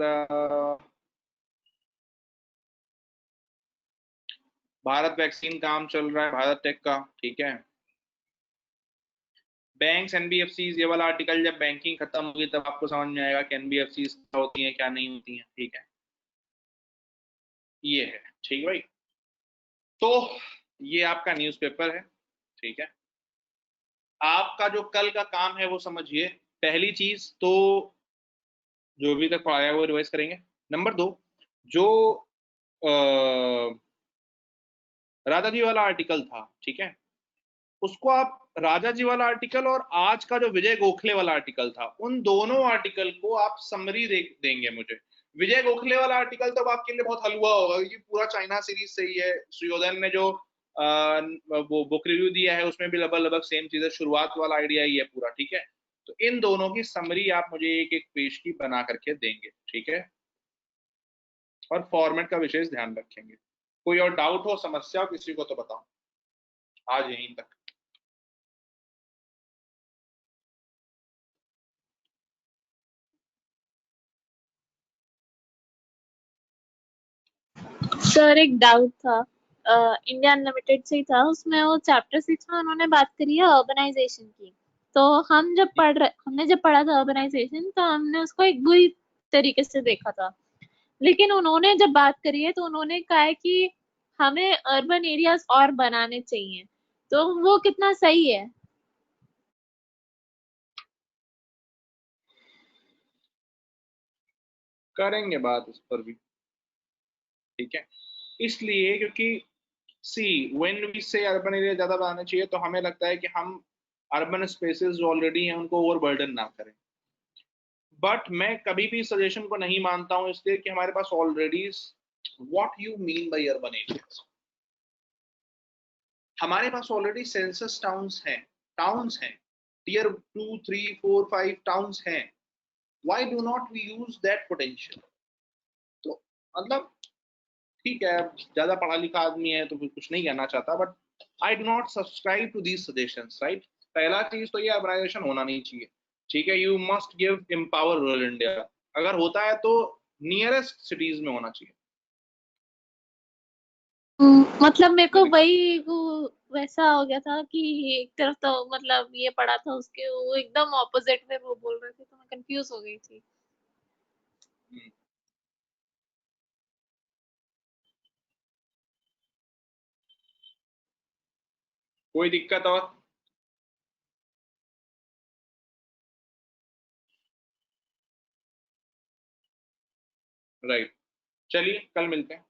भारत वैक्सीन काम चल रहा है, भारत टेक का, ठीक है। बैंक्स एनबीएफसीज, ये वाला आर्टिकल जब बैंकिंग खत्म होगी तब आपको समझ में आएगा कि एनबीएफसीज क्या होती हैं क्या नहीं होती हैं, ठीक है। ये है, ठीक भाई। तो ये आपका न्यूज़पेपर है, ठीक है। आपका जो कल का काम है वो समझिए, पहली चीज तो जो भी तक पढ़ाया वो रिवाइज करेंगे। नंबर 2, जो राजा जी वाला आर्टिकल था, ठीक है, उसको आप राजा जी वाला आर्टिकल और आज का जो विजय गोखले वाला आर्टिकल था, उन दोनों आर्टिकल को आप समरी देंगे मुझे। विजय गोखले वाला आर्टिकल तो आपके लिए बहुत हलवा होगा क्योंकि पूरा चाइना सीरीज से ही है, सुयोधन ने जो वो बुक रिव्यू दिया है उसमें भी लगभग सेम चीज है, शुरुआत वाला आइडिया ही है पूरा, ठीक है। तो इन दोनों की समरी आप मुझे एक एक पेज की बना करके देंगे, ठीक है, और फॉर्मेट का विशेष ध्यान रखेंगे। कोई और डाउट हो, समस्या हो किसी को तो बताओ, आज यहीं तक। सर एक डाउट था, इंडिया अनलिमिटेड से ही था, उसमें वो चैप्टर 6 में उन्होंने बात करी है अर्बनाइजेशन की। तो हमने जब पढ़ा था अर्बनाइजेशन तो हमने उसको एक बुरी तरीके से देखा था, लेकिन उन्होंने जब बात करी है तो उन्होंने कहा है कि हमें अर्बन एरियाज और बनाने चाहिए, तो वो कितना सही है? करेंगे बात इस पर भी, ठीक है। इसलिए क्योंकि सी व्हेन वी से अर्बन एरिया ज्यादा बनाना चाहिए, तो हमें लगता है कि हम अर्बन स्पेसेस जो ऑलरेडी हैं उनको ओवरबर्डन ना करें। बट मैं कभी भी सजेशन को नहीं मानता हूं, इसलिए कि हमारे पास already, what you mean by urban areas, हमारे पास ऑलरेडी सेंसस टाउन्स हैं, टियर 2 3 4 5 टाउन्स हैं। Why do not we use that potential? तो मतलब ठीक है, ज्यादा पढ़ा लिखा आदमी है तो कुछ नहीं कहना चाहता, but I do not subscribe to these suggestions, right. पहला चीज तो ये अर्बनाइजेशन होना नहीं चाहिए, ठीक है। You must give empower rural India, अगर होता है तो नियरेस्ट सिटीज में होना चाहिए। मतलब मेरे को वही वैसा हो गया था कि एक तरफ तो मतलब ये पढ़ा था उसके, वो एकदम ऑपोजिट में वो बोल रहे थे, तो मैं कंफ्यूज हो गई थी। कोई दिक्कत और? राइट, चलिए कल मिलते हैं।